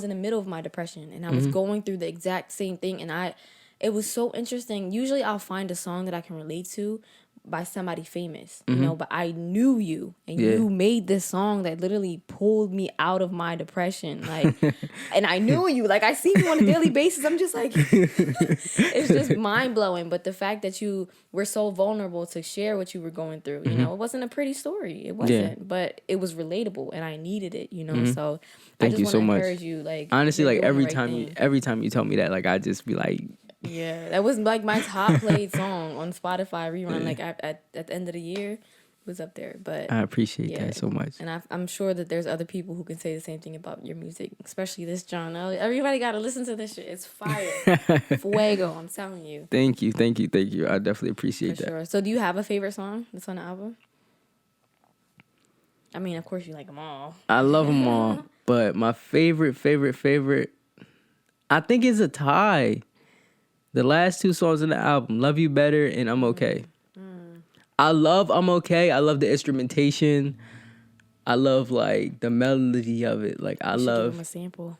in the middle of my depression, and I was going through the exact same thing. And it was so interesting. Usually, I'll find a song that I can relate to by somebody famous, you know, but I knew you and you made this song that literally pulled me out of my depression. Like, and I knew you, like I see you on a daily basis. I'm just like, it's just mind blowing. But the fact that you were so vulnerable to share what you were going through, you know, it wasn't a pretty story. It wasn't, but it was relatable and I needed it, you know? So Thank you so much. Encourage you, like, honestly, like every every time you tell me that, like, I just be like, yeah, that was like my top played song on Spotify rerun. Like at the end of the year, it was up there. But I appreciate that so much. And I'm sure that there's other people who can say the same thing about your music, especially this genre. Everybody got to listen to this shit. It's fire, fuego. I'm telling you. Thank you. I definitely appreciate that. Sure. So, do you have a favorite song that's on the album? I mean, of course you like them all. I love them all, but my favorite, I think it's a tie. The last two songs in the album, Love You Better and I'm Okay. I love I'm Okay. I love the instrumentation. I love, like, the melody of it. Like, I love... Give them a sample.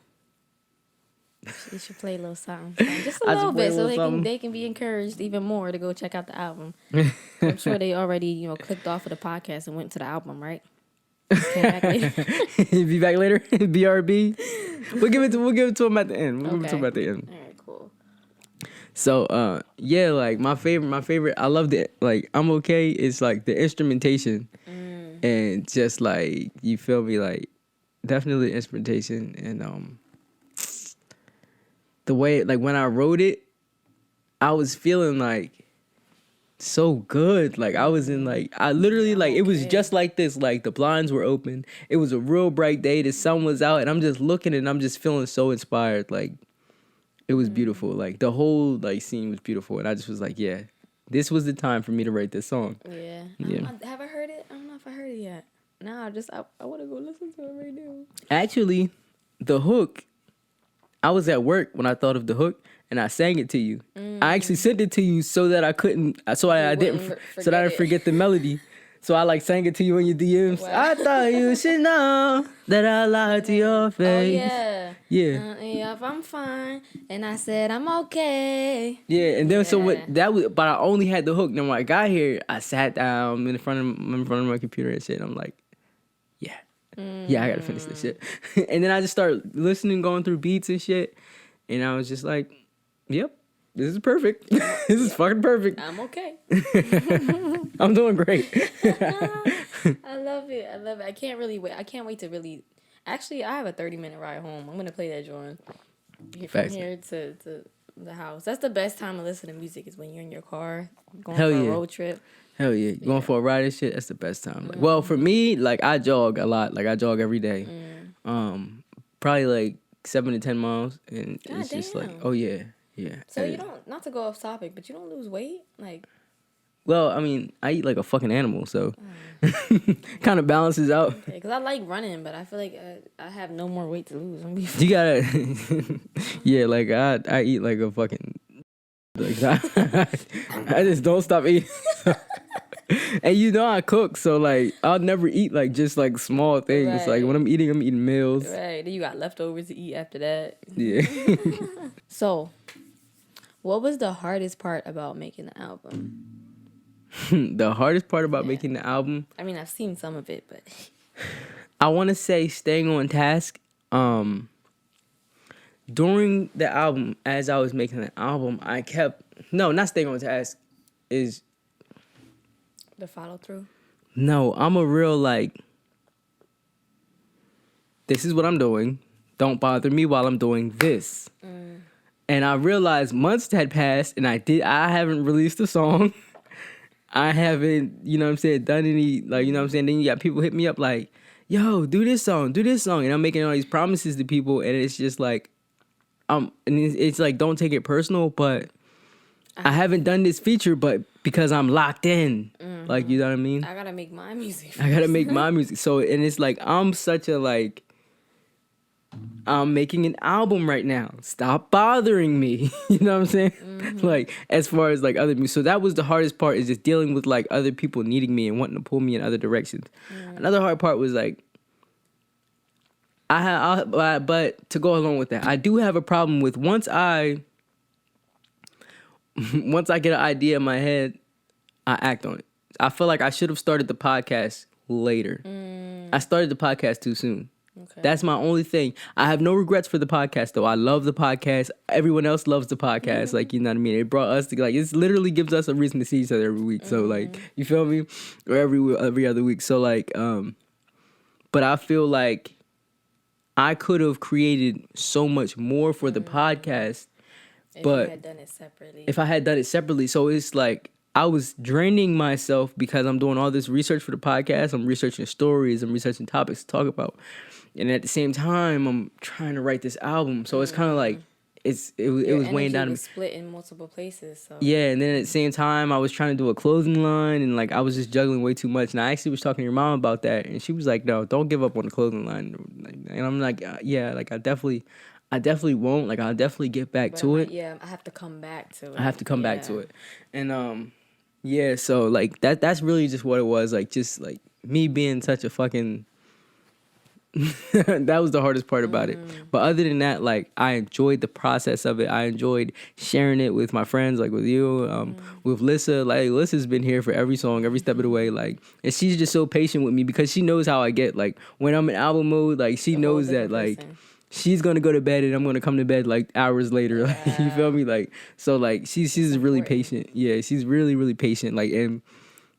You should play a little something. Just a little bit so they can be encouraged even more to go check out the album. I'm sure they already, you know, clicked off of the podcast and went to the album, right? Came back later. Be back later? BRB? We'll give it to them at the end. All right, cool. So, yeah, like, my favorite, I love the, like, I'm Okay. It's, like, the instrumentation. And just, like, you feel me, like, definitely instrumentation. And, the way, like, when I wrote it, I was feeling, like, so good. Like, I was in, like, I literally, like, it was just like this. Like, the blinds were open. It was a real bright day. The sun was out. And I'm just looking and I'm just feeling so inspired. Like, it was beautiful. Like, the whole, like, scene was beautiful. And I just was like, yeah, this was the time for me to write this song. Yeah. Have I heard it? I don't know if I heard it yet. No, I want to go listen to it right now. Actually, the hook, I was at work when I thought of the hook and I sang it to you. I actually sent it to you so that I didn't forget the melody. So I, like, sang it to you in your DMs. Wow. I thought you should know that I lied to your face. Oh, yeah. Yeah. Yeah, I'm fine. And I said, I'm okay. Yeah, and then but I only had the hook. Then when I got here, I sat down in front of my computer and shit. And I'm like, yeah. Yeah, I gotta finish this shit. And then I just started listening, going through beats and shit. And I was just like, yep. This is perfect. This is fucking perfect. I'm okay. I'm doing great. I love it. I can't really wait. I can't wait to really... Actually, I have a 30-minute ride home. I'm going to play that joint. From here to the house. That's the best time to listen to music is when you're in your car going Hell for a yeah. road trip. Hell yeah. Going for a ride and shit, that's the best time. Like, well, for me, like I jog a lot. Like I jog every day. Probably like 7 to 10 miles. And it's just like, damn. oh yeah. Yeah. So And- you don't, not to go off topic, but you don't lose weight? Like, well, I mean, I eat like a fucking animal, so kind of balances out. because I like running, but I feel like I have no more weight to lose. I'm be You gotta, yeah, like I eat like a fucking, like I just don't stop eating. And you know I cook, so like I'll never eat like just like small things. Right. Like when I'm eating meals. right. Then you got leftovers to eat after that. Yeah. So, what was the hardest part about making the album? The hardest part about making the album, I mean, I've seen some of it, but I want to say staying on task. During the album, as I was making the album, I kept not staying on task. Is the follow through. no, I'm a real like. This is what I'm doing. Don't bother me while I'm doing this. And I realized months had passed, and I haven't released a song. I haven't, you know what I'm saying, done any, like, you know what I'm saying? Then you got people hit me up like, yo, do this song. And I'm making all these promises to people, and it's just like, and it's like, don't take it personal, but I haven't done this feature, but because I'm locked in. Like, you know what I mean? I gotta make my music. I gotta make my music. So, and it's like, I'm such a like, I'm making an album right now. Stop bothering me. You know what I'm saying? Like, as far as like other music. So that was the hardest part, is just dealing with like other people needing me and wanting to pull me in other directions. Another hard part was like, but to go along with that, I do have a problem with once I get an idea in my head, I act on it. I feel like I should have started the podcast later. I started the podcast too soon. Okay. That's my only thing. I have no regrets for the podcast, though. I love the podcast. Everyone else loves the podcast. Like, you know what I mean? It brought us to, like, it literally gives us a reason to see each other every week. So, like, you feel me? Or every other week. So, like, but I feel like I could have created so much more for the podcast. If but you had done it separately. if I had done it separately. So it's like I was draining myself because I'm doing all this research for the podcast. I'm researching stories. I'm researching topics to talk about. And at the same time, I'm trying to write this album. So it's kind of like it was weighing down. Was split in multiple places. So Yeah, and then at the same time, I was trying to do a clothing line, and like I was just juggling way too much. And I actually was talking to your mom about that, and she was like, "No, don't give up on the clothing line." And I'm like, "Yeah, like I definitely won't. Like I'll definitely get back to it. Yeah, I have to come back to it. I have to come back to it." And yeah, so like that's really just what it was. Like just like me being such a fucking. That was the hardest part about it. But other than that, like I enjoyed the process of it. I enjoyed sharing it with my friends, like with you, with Lissa. Like Lissa's been here for every song, every step of the way. Like, and she's just so patient with me because she knows how I get. Like when I'm in album mode, like she knows that like she's gonna go to bed and I'm gonna come to bed like hours later. Like, you feel me? Like so, like she's really patient. Yeah, she's really really patient. Like, and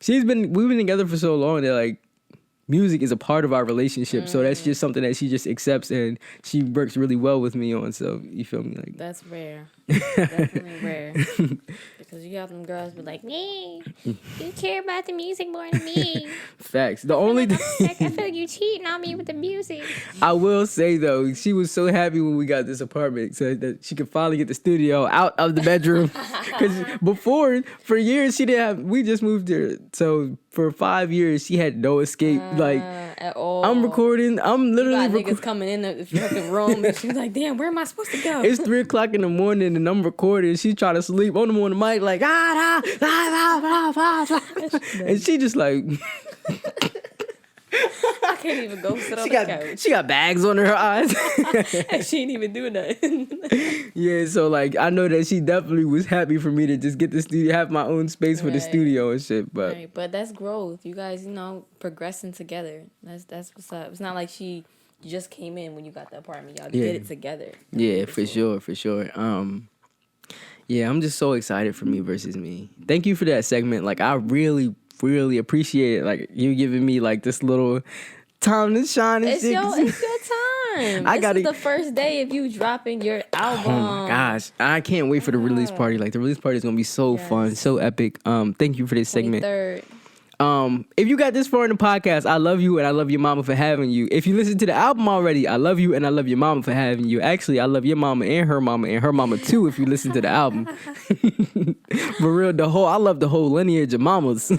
we've been together for so long that like. Music is a part of our relationship, so that's just something that she just accepts and she works really well with me on. So you feel me? Like that's rare, definitely rare, because you got them girls be like, "Me, you care about the music more than me." Facts. The only I feel like you cheating on me with the music. I will say though, she was so happy when we got this apartment, so that she could finally get the studio out of the bedroom. Because before, for years, she didn't have. We just moved here, so for 5 years she had no escape. Like at all. I'm recording. I'm literally niggas coming in the fucking room, and she's like, "Damn, where am I supposed to go?" It's 3:00 in the morning, and I'm recording. She's trying to sleep on the mic, like and she just like. I can't even go sit on the couch. She got bags under her eyes. And she ain't even doing nothing. Yeah, so like I know that she definitely was happy for me to just get the studio, have my own space for the studio and shit. But right, but that's growth. You guys, progressing together. That's what's up. It's not like she just came in when you got the apartment. Y'all did it together. Yeah, for sure. Yeah, I'm just so excited for Me Versus Me. Thank you for that segment. Like I really appreciate it. Like you giving me like this little time to shine and It's shit. your time. time. I This gotta- is the first day of you dropping your album. Oh my gosh, I can't wait for the release party. Like the release party is gonna be so fun, so epic. Thank you for this segment. 23rd. If you got this far in the podcast, I love you and I love your mama for having you. If you listen to the album already, I love you and I love your mama for having you. Actually, I love your mama and her mama too if you listen to the album. For real, I love the whole lineage of mamas.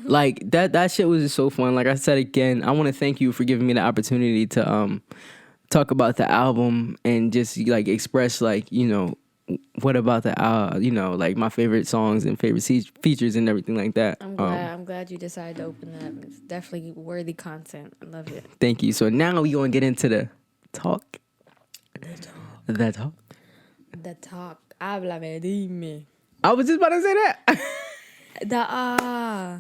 Like that shit was just so fun. Like I said again, I want to thank you for giving me the opportunity to talk about the album and just like express like, you know, what about the you know, like my favorite songs and favorite features and everything like that. I'm glad you decided to open that. It's definitely worthy content. I love it. Thank you. So now we gonna get into the talk. The talk. The talk. Háblame, dime. I was just about to say that. I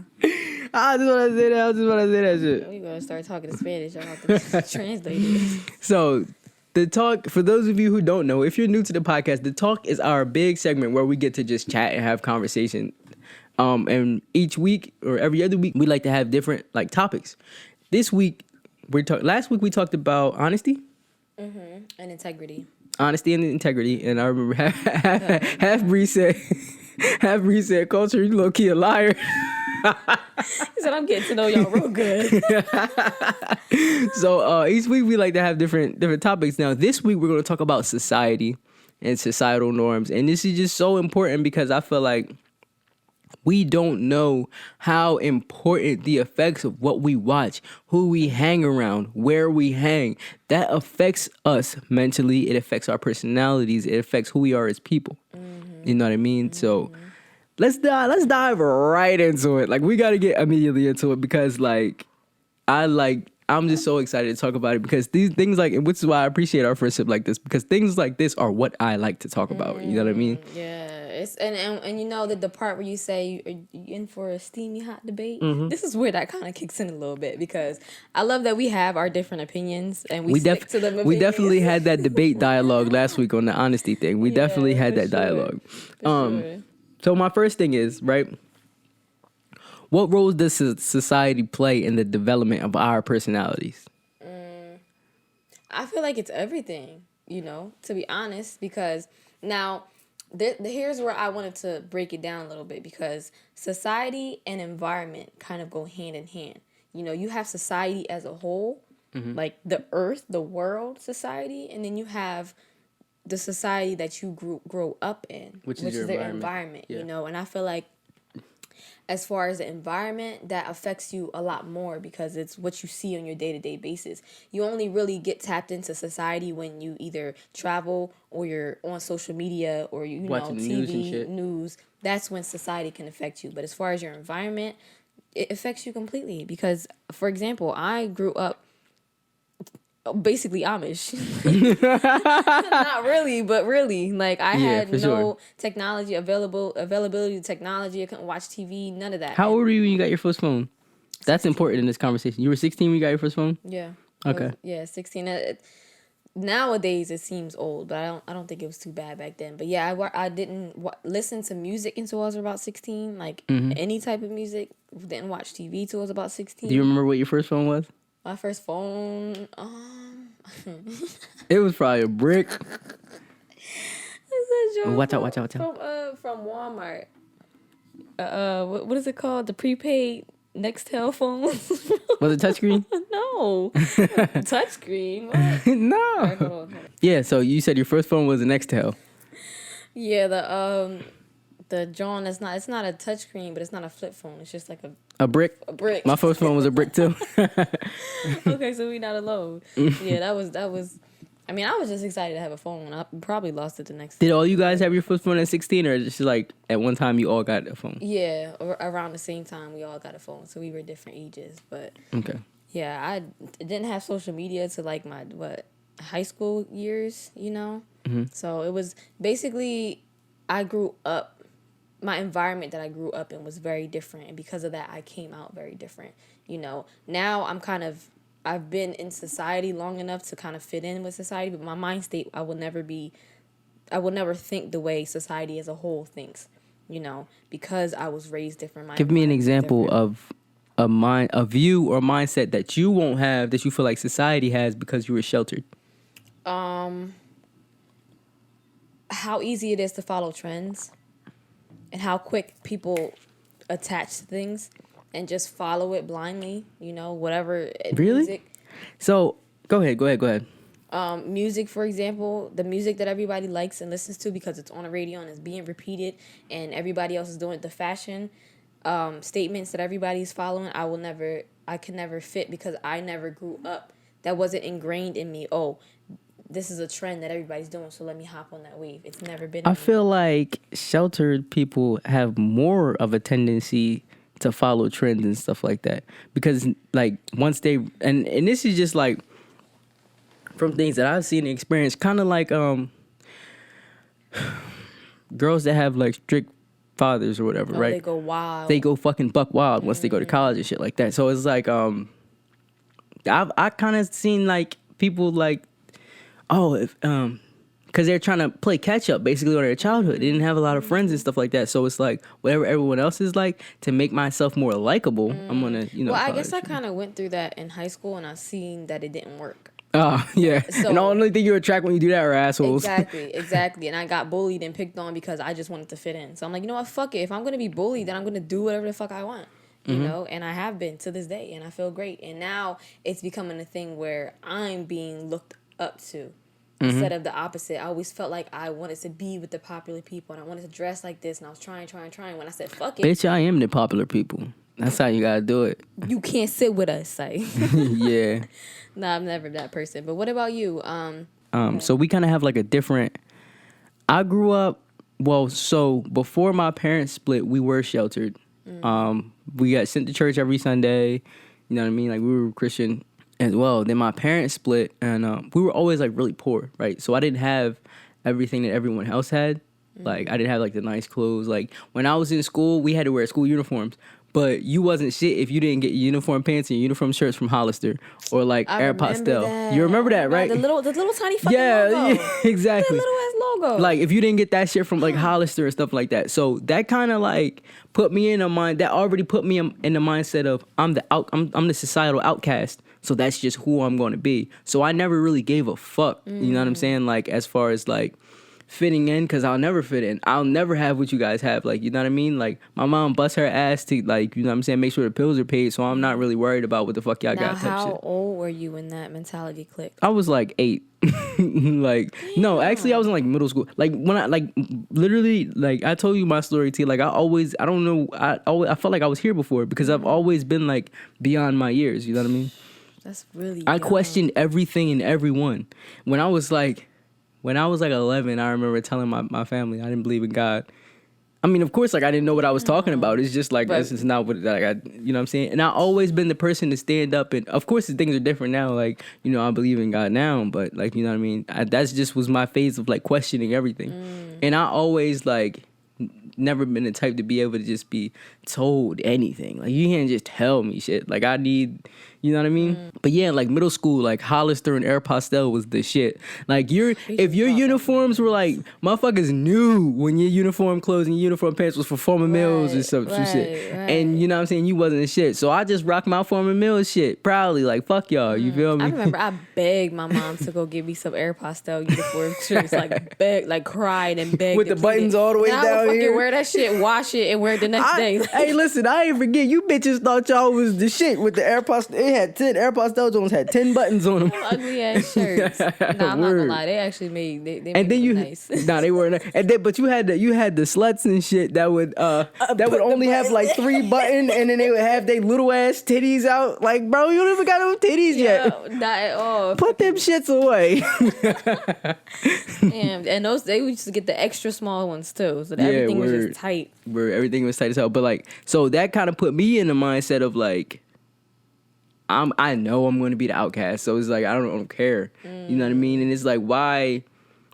I was just about to say that shit. We gonna start talking Spanish. I have to translate it. So the talk, for those of you who don't know, if you're new to the podcast, the talk is our big segment where we get to just chat and have conversation. And each week or every other week, we like to have different like topics. This week, last week we talked about honesty. And integrity. Honesty and integrity. And I remember half Bree said, Culture, you low key a liar. He said, I'm getting to know y'all real good. So each week we like to have different topics. Now this week we're going to talk about society and societal norms, and this is just so important because I feel like we don't know how important the effects of what we watch, who we hang around, where we hang, that affects us mentally. It affects our personalities. It affects who we are as people. You know what I mean? So let's dive right into it. Like we got to get immediately into it because like I'm just so excited to talk about it because these things like, which is why I appreciate our friendship like this, because things like this are what I like to talk about. You know what I mean? Yeah. It's and you know the part where you say you in for a steamy hot debate. This is where that kind of kicks in a little bit because I love that we have our different opinions and we stick to them. Opinions. We definitely had that debate dialogue last week on the honesty thing. We definitely had that dialogue. So my first thing is, right, what roles does society play in the development of our personalities? I feel like it's everything, you know, to be honest, because now here's where I wanted to break it down a little bit because society and environment kind of go hand in hand. You know, you have society as a whole, like the earth, the world society, and then you have the society that you grow up in, which is their environment, you know, and I feel like as far as the environment, that affects you a lot more because it's what you see on your day-to-day basis. You only really get tapped into society when you either travel or you're on social media or you watching know TV news. That's when society can affect you. But as far as your environment, it affects you completely because, for example, I grew up basically Amish. Not really, but really. Like I had no technology availability to technology. I couldn't watch TV, none of that. How old were you when you got your first phone? That's important in this conversation. You were 16 when you got your first phone? Yeah. Okay. 16. Nowadays it seems old, but I don't think it was too bad back then. But yeah, I didn't listen to music until I was about 16. Like any type of music. Didn't watch TV till I was about 16. Do you remember what your first phone was? My first phone, it was probably a brick. Watch out. From Walmart. What is it called? The prepaid Nextel phone. Was it touchscreen? No. Touchscreen? What? No. Right, hold on. Yeah, so you said your first phone was a Nextel. Yeah, the John, it's not a touchscreen, but it's not a flip phone. It's just like a brick. A brick. My first phone was a brick too. Okay, so we not alone. Yeah, that was. I mean, I was just excited to have a phone. I probably lost it the next. Did all you guys have your first phone at 16, or just like at one time you all got a phone? Yeah, around the same time we all got a phone, so we were different ages. But okay. Yeah, I didn't have social media to like my high school years, you know. So it was basically I grew up. My environment that I grew up in was very different, and because of that, I came out very different. You know, now I've been in society long enough to kind of fit in with society, but my mind state, I will never think the way society as a whole thinks. You know, because I was raised different. Give me an example of a view or mindset that you won't have that you feel like society has because you were sheltered? How easy it is to follow trends and how quick people attach to things and just follow it blindly, whatever. Really? Music. So go ahead. Music, for example, the music that everybody likes and listens to because it's on the radio and it's being repeated and everybody else is doing it, the fashion statements that everybody's following, I can never fit because I never grew up. That wasn't ingrained in me. Oh, this is a trend that everybody's doing, so let me hop on that wave. It's never been. I feel like sheltered people have more of a tendency to follow trends and stuff like that because, like, once they and this is just like from things that I've seen and experienced, kind of like girls that have like strict fathers or whatever, right? They go wild. They go fucking buck wild once they go to college and shit like that. So it's like I kind of seen like people like. Because they're trying to play catch up basically on their childhood. They didn't have a lot of friends and stuff like that. So it's like whatever everyone else is like, to make myself more likable, I'm gonna, Well, I guess I kind of went through that in high school and I seen that it didn't work. Oh, yeah. So, and the only thing you attract when you do that are assholes. Exactly. And I got bullied and picked on because I just wanted to fit in. So I'm like, you know what? Fuck it. If I'm going to be bullied, then I'm going to do whatever the fuck I want. You know, and I have been to this day and I feel great. And now it's becoming a thing where I'm being looked up to. Instead of the opposite. I always felt like I wanted to be with the popular people and I wanted to dress like this and I was trying. When I said, fuck it. Bitch, I am the popular people. That's how you gotta do it. You can't sit with us, like. Yeah. Nah, I'm never that person. But what about you? So we kind of have like a different... I grew up... Well, so before my parents split, we were sheltered. We got sent to church every Sunday. You know what I mean? Like, we were Christian as well. Then my parents split, and we were always like really poor, right? So I didn't have everything that everyone else had. Like, I didn't have like the nice clothes. Like, when I was in school, we had to wear school uniforms, but you wasn't shit if you didn't get uniform pants and uniform shirts from Hollister or like Aeropostale. You remember that, right? The little tiny fucking logo. Yeah, exactly. The little ass logo. Like, if you didn't get that shit from like Hollister and stuff like that. So that kind of like put me in a mind, that already put me in the mindset of I'm the societal outcast. So that's just who I'm going to be. So I never really gave a fuck. You know what I'm saying? Like, as far as like fitting in, because I'll never fit in. I'll never have what you guys have. Like, you know what I mean? Like, my mom busts her ass to, like, you know what I'm saying, make sure the pills are paid. So I'm not really worried about what the fuck y'all got type shit. How old were you when that mentality clicked? I was like 8. Like, no, actually I was in like middle school. Like, when I like literally, like, I told you my story, T. Like, I felt like I was here before because I've always been like beyond my years. You know what I mean? That's really I young. questioned everything and everyone. When I was like 11, I remember telling my family I didn't believe in God. I mean, of course, like, I didn't know what I was talking about. It's just like, this is not what, like, you know what I'm saying? And I've always been the person to stand up. And of course, things are different now. Like, you know, I believe in God now, but like, you know what I mean? That's just was my phase of like questioning everything. And I always like never been the type to be able to just be told anything. Like, you can't just tell me shit. Like, I need, you know what I mean? But yeah, like middle school, like Hollister and Aeropostale was the shit. Like, if your uniforms were like, motherfuckers knew when your uniform clothes and your uniform pants was for Forman Mills or some shit. Right. And you know what I'm saying? You wasn't the shit. So I just rocked my Forman Mills shit proudly. Like, fuck y'all. You feel me? I remember I begged my mom to go give me some Aeropostale uniform shirts. Like, begged, like cried and begged. With the buttons all the way down I would here. Wear that shit, wash it, and wear it the next day. Hey, listen, I ain't forget. You bitches thought y'all was the shit with the Aeropostale. It had 10 Aeropostale Jones had 10 buttons on them. Ugly ass shirts. Nah, I'm not gonna lie. They actually made they and then you nice. Nah, they weren't. And then but you had the sluts and shit that would only have like 3 buttons, and then they would have their little ass titties out. Like, bro, you don't even got no titties yet. Not at all. Put them shits away. Damn, and they used to get the extra small ones too, so that everything was just tight. Where everything was tight as hell. But like, so that kind of put me in the mindset of like, I know I'm going to be the outcast, so it's like I don't care. You know what I mean? And it's like, why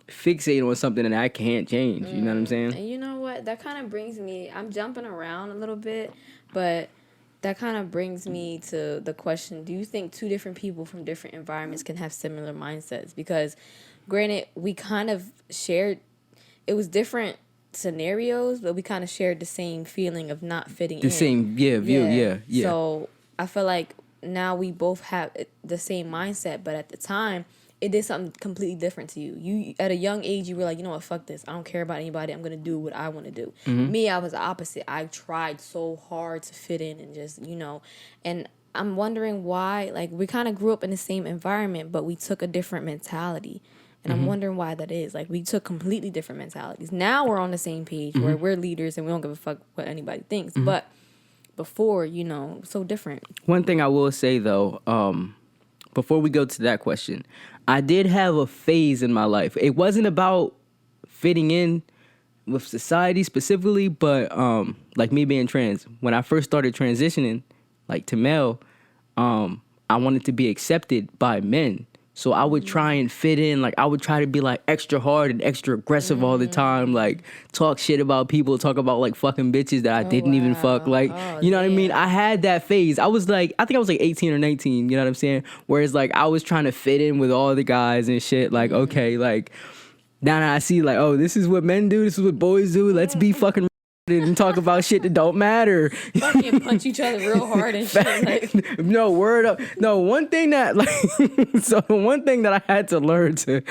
fixate on something that I can't change? You know what I'm saying? And you know what? That kind of brings me. I'm jumping around a little bit, but that kind of brings me to the question: do you think two different people from different environments can have similar mindsets? Because, granted, we kind of shared. It was different scenarios, but we kind of shared the same feeling of not fitting in. The same view. Yeah. So I feel like now we both have the same mindset, but at the time, it did something completely different to you. You at a young age, you were like, you know what, fuck this. I don't care about anybody. I'm gonna do what I want to do. Me, I was the opposite. I tried so hard to fit in and just, and I'm wondering why. Like, we kind of grew up in the same environment, but we took a different mentality. And I'm wondering why that is. Like, we took completely different mentalities. Now we're on the same page where we're leaders and we don't give a fuck what anybody thinks. But before, so different. One thing I will say though, before we go to that question, I did have a phase in my life. It wasn't about fitting in with society specifically, but like me being trans. When I first started transitioning, like to male, I wanted to be accepted by men. So I would try and fit in. Like, I would try to be like extra hard and extra aggressive all the time. Like, talk shit about people, talk about like fucking bitches that I didn't even fuck. Like, you know what I mean? I had that phase. I was like, I think I was like 18 or 19, you know what I'm saying? Whereas like I was trying to fit in with all the guys and shit. Like, okay, like now I see like, oh, this is what men do. This is what boys do. Let's be fucking and talk about shit that don't matter. Fucking punch each other real hard and shit. Like. No, word up. No, one thing that like so one thing that I had to learn to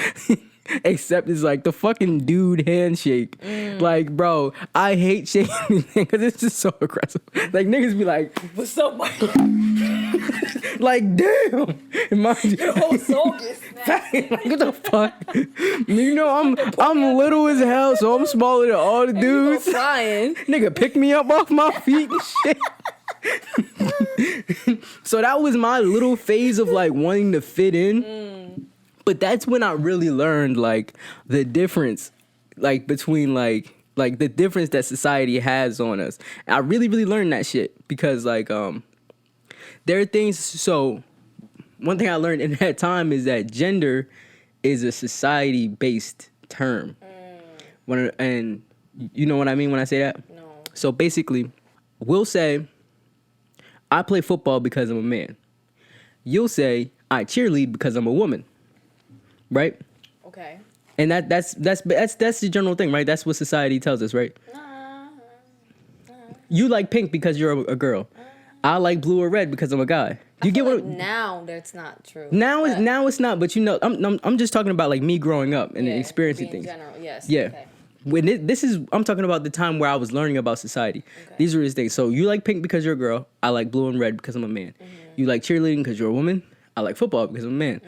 accept is like the fucking dude handshake. Like, bro, I hate shaking anything because it's just so aggressive. Like, niggas be like, "What's up, Mike?" Like, damn. Your whole soul gets snapped. Like, what the fuck? You know, I'm little as hell, so I'm smaller than all the dudes. Flying. Nigga, pick me up off my feet and shit. So that was my little phase of like wanting to fit in. But that's when I really learned like the difference, like between like the difference that society has on us. And I really, really learned that shit because like there are things. So one thing I learned in that time is that gender is a society-based term. And you know what I mean when I say that? No. So basically, we'll say, I play football because I'm a man. You'll say, I cheerlead because I'm a woman. Right? Okay. And that's the general thing, right? That's what society tells us, right? You like pink because you're a girl. I like blue or red because I'm a guy. You get what? Now that's not true. Now it's not, but I'm just talking about like me growing up and experiencing things. In general, yes. Yeah. Okay. I'm talking about the time where I was learning about society. Okay. These are his things. So you like pink because you're a girl. I like blue and red because I'm a man. You like cheerleading because you're a woman. I like football because I'm a man.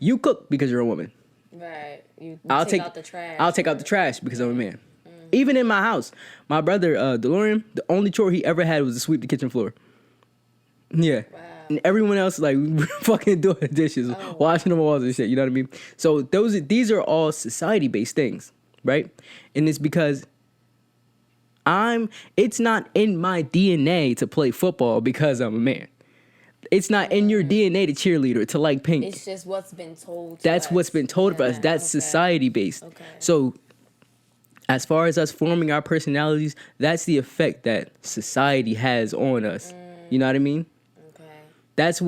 You cook because you're a woman. Right. I'll take out the trash. I'll take out the trash because I'm a man. Even in my house, my brother DeLorean, the only chore he ever had was to sweep the kitchen floor. Yeah. Wow. And everyone else like fucking doing the dishes, washing the walls and shit. You know what I mean? So these are all society-based things, right? And it's because it's not in my DNA to play football because I'm a man. It's not in your DNA to cheerleader, to like pink. It's just what's been told. That's what's been told for us. That's society-based. Okay. So as far as us forming our personalities, that's the effect that society has on us. You know what I mean? Okay. That's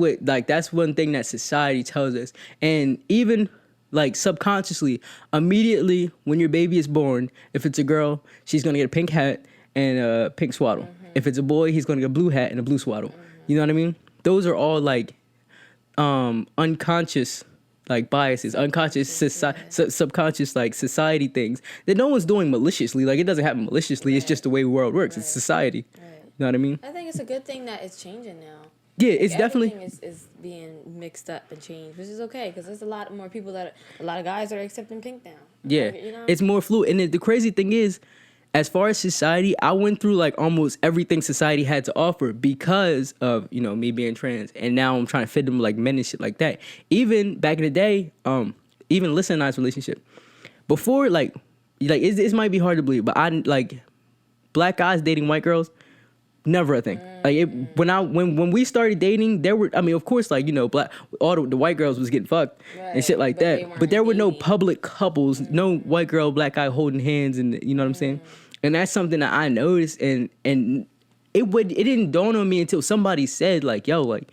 one thing that society tells us. And even like subconsciously, immediately when your baby is born, if it's a girl, she's going to get a pink hat and a pink swaddle. If it's a boy, he's going to get a blue hat and a blue swaddle. You know what I mean? Those are all like unconscious like biases, unconscious, subconscious like society things that no one's doing maliciously. Like, it doesn't happen maliciously. It's just the way the world works. It's society. You know what I mean? I think it's a good thing that it's changing now. Yeah, it's definitely is being mixed up and changed, which is okay because there's a lot more people a lot of guys are accepting pink now. Yeah, it's more fluid. And the crazy thing is, as far as society, I went through like almost everything society had to offer because of, me being trans. And now I'm trying to fit them like men and shit like that. Even back in the day, even Lisa and I's relationship. Before, like it might be hard to believe, but I like black guys dating white girls, never a thing. Like when we started dating, there were, of course, like, black, all the white girls was getting fucked and shit like that. But there were no public couples, no white girl, black guy holding hands, and you know what I'm saying? And that's something that I noticed, and it didn't dawn on me until somebody said like, yo, like,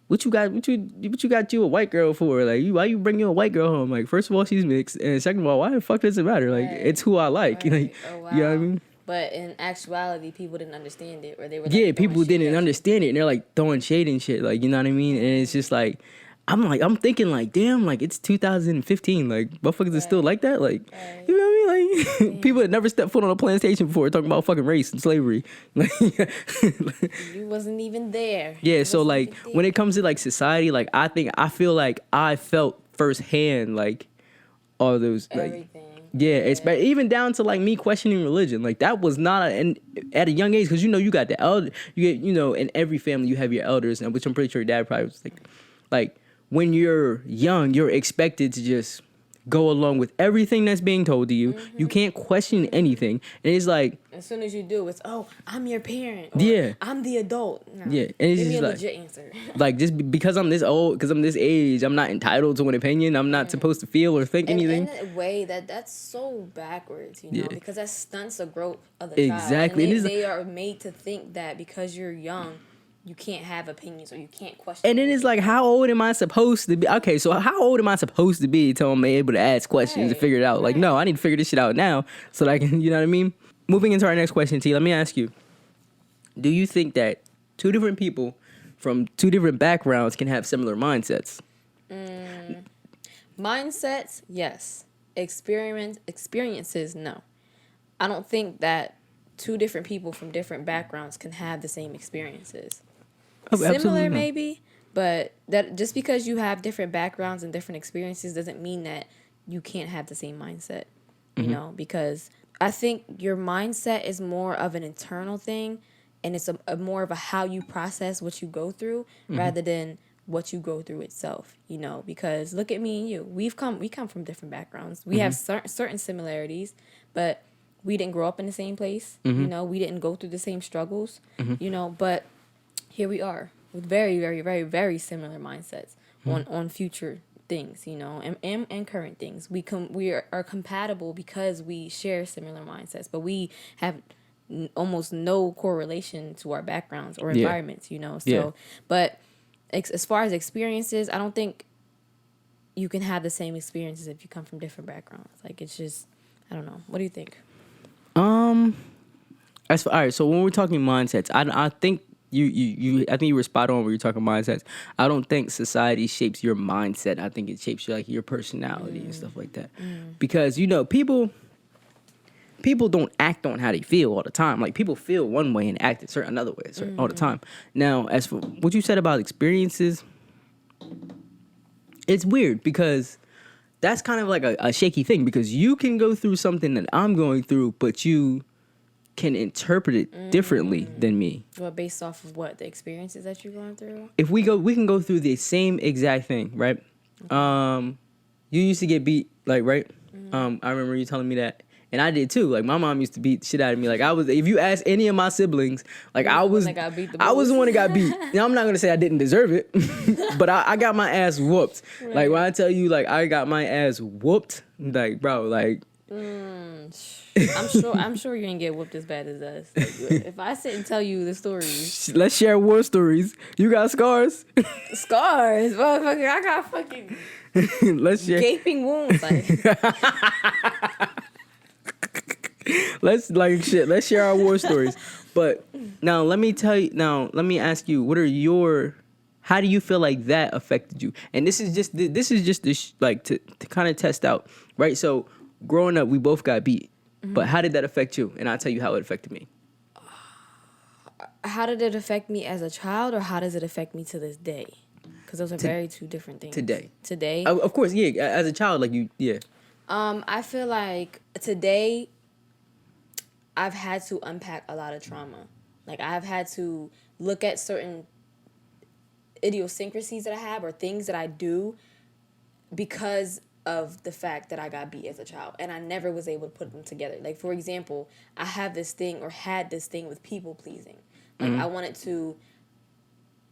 what you got you a white girl for? Like, why you bring you a white girl home? Like, first of all, she's mixed, and second of all, why the fuck does it matter? Like, it's who I like. Like, oh, wow. You know what I mean? But in actuality, people didn't understand it, or they were like, Yeah, throwing people shade didn't at you. understand it, and they're like throwing shade and shit, like, you know what I mean? And it's just like, I'm thinking like, damn, like it's 2015, like motherfuckers is still Right. like that, like, Right. you know what I mean? Like people had never stepped foot on a plantation before talking about fucking race and slavery, like, You wasn't even there. yeah. You So wasn't like even when there. it comes to like society, like I feel like I felt firsthand like all those like. Everything. Yeah, it's even down to like me questioning religion. Like that was not and at a young age, because you know you got the elder. You get, you know, in every family you have your elders, and which I'm pretty sure your dad probably was like when you're young, you're expected to just go along with everything that's being told to you. You can't question anything, and it's like As soon as you do, it's, oh, I'm your parent. Or, Yeah. I'm the adult. No. Yeah, and it's Give me a just like- legit answer. like just because I'm this old, because I'm this age, I'm not entitled to an opinion. I'm not supposed to feel or think And anything. in a way that's so backwards, you know, Yeah. because that stunts the growth of the Exactly. child. And And it's- they are made to think that because you're young, you can't have opinions or you can't question. And then it's like, how old am I supposed to be? Okay, so how old am I supposed to be till I'm able to ask questions and Right, figure it out? Like, no, I need to figure this shit out now so that I can, you know what I mean? Moving into our next question, T, let me ask you. Do you think that two different people from two different backgrounds can have similar mindsets? Mindsets, yes. Experiences, no. I don't think that two different people from different backgrounds can have the same experiences. Oh, absolutely Similar, not. maybe, but that just because you have different backgrounds and different experiences doesn't mean that you can't have the same mindset. You know, because I think your mindset is more of an internal thing, and it's a more of a how you process what you go through rather than what you go through itself. You know, because look at me and you. We come from different backgrounds. We have certain similarities, but we didn't grow up in the same place. You know, we didn't go through the same struggles. You know, but here we are with very, very, very, very similar mindsets on future things, you know, and current things. We are compatible because we share similar mindsets, but we have almost no correlation to our backgrounds or Yeah. environments, you know. So, Yeah. but as far as experiences, I don't think you can have the same experiences if you come from different backgrounds. Like, it's just, I don't know. What do you think? All right, so when we're talking mindsets, I think I think you were spot on when you're talking mindsets. I don't think society shapes your mindset. I think it shapes your, like, your personality and stuff like that. Because, you know, people don't act on how they feel all the time. Like, people feel one way and act a certain another way all the time. Now, as for what you said about experiences, it's weird because that's kind of like a shaky thing, because you can go through something that I'm going through, but you can interpret it differently than me. Well, based off of what? The experiences that you're going through? If we can go through the same exact thing, right? You used to get beat, like, right? I remember you telling me that, and I did too. Like, my mom used to beat the shit out of me. Like, if you ask any of my siblings, like, I was the one that got beat. Now, I'm not gonna say I didn't deserve it, but I got my ass whooped. Right. Like, when I tell you, like, I got my ass whooped, like, bro, like. I'm sure you didn't get whooped as bad as us. Like, if I sit and tell you the stories, Let's share war stories. You got scars? scars, motherfucker, I got fucking Let's share. gaping wounds. Like, Let's share our war stories. But now let me ask you, how do you feel like that affected you? And this is just to kind of test out, right? So growing up, we both got beat, but how did that affect you? And I'll tell you how it affected me. how did it affect me as a child, or how does it affect me to this day? Because those are very two different things. Today. Of course, yeah. As a child, like you, yeah. I feel like today I've had to unpack a lot of trauma. Like, I've had to look at certain idiosyncrasies that I have or things that I do because of the fact that I got beat as a child, and I never was able to put them together. Like, for example, I have this thing or had this thing with people pleasing. Like, I wanted to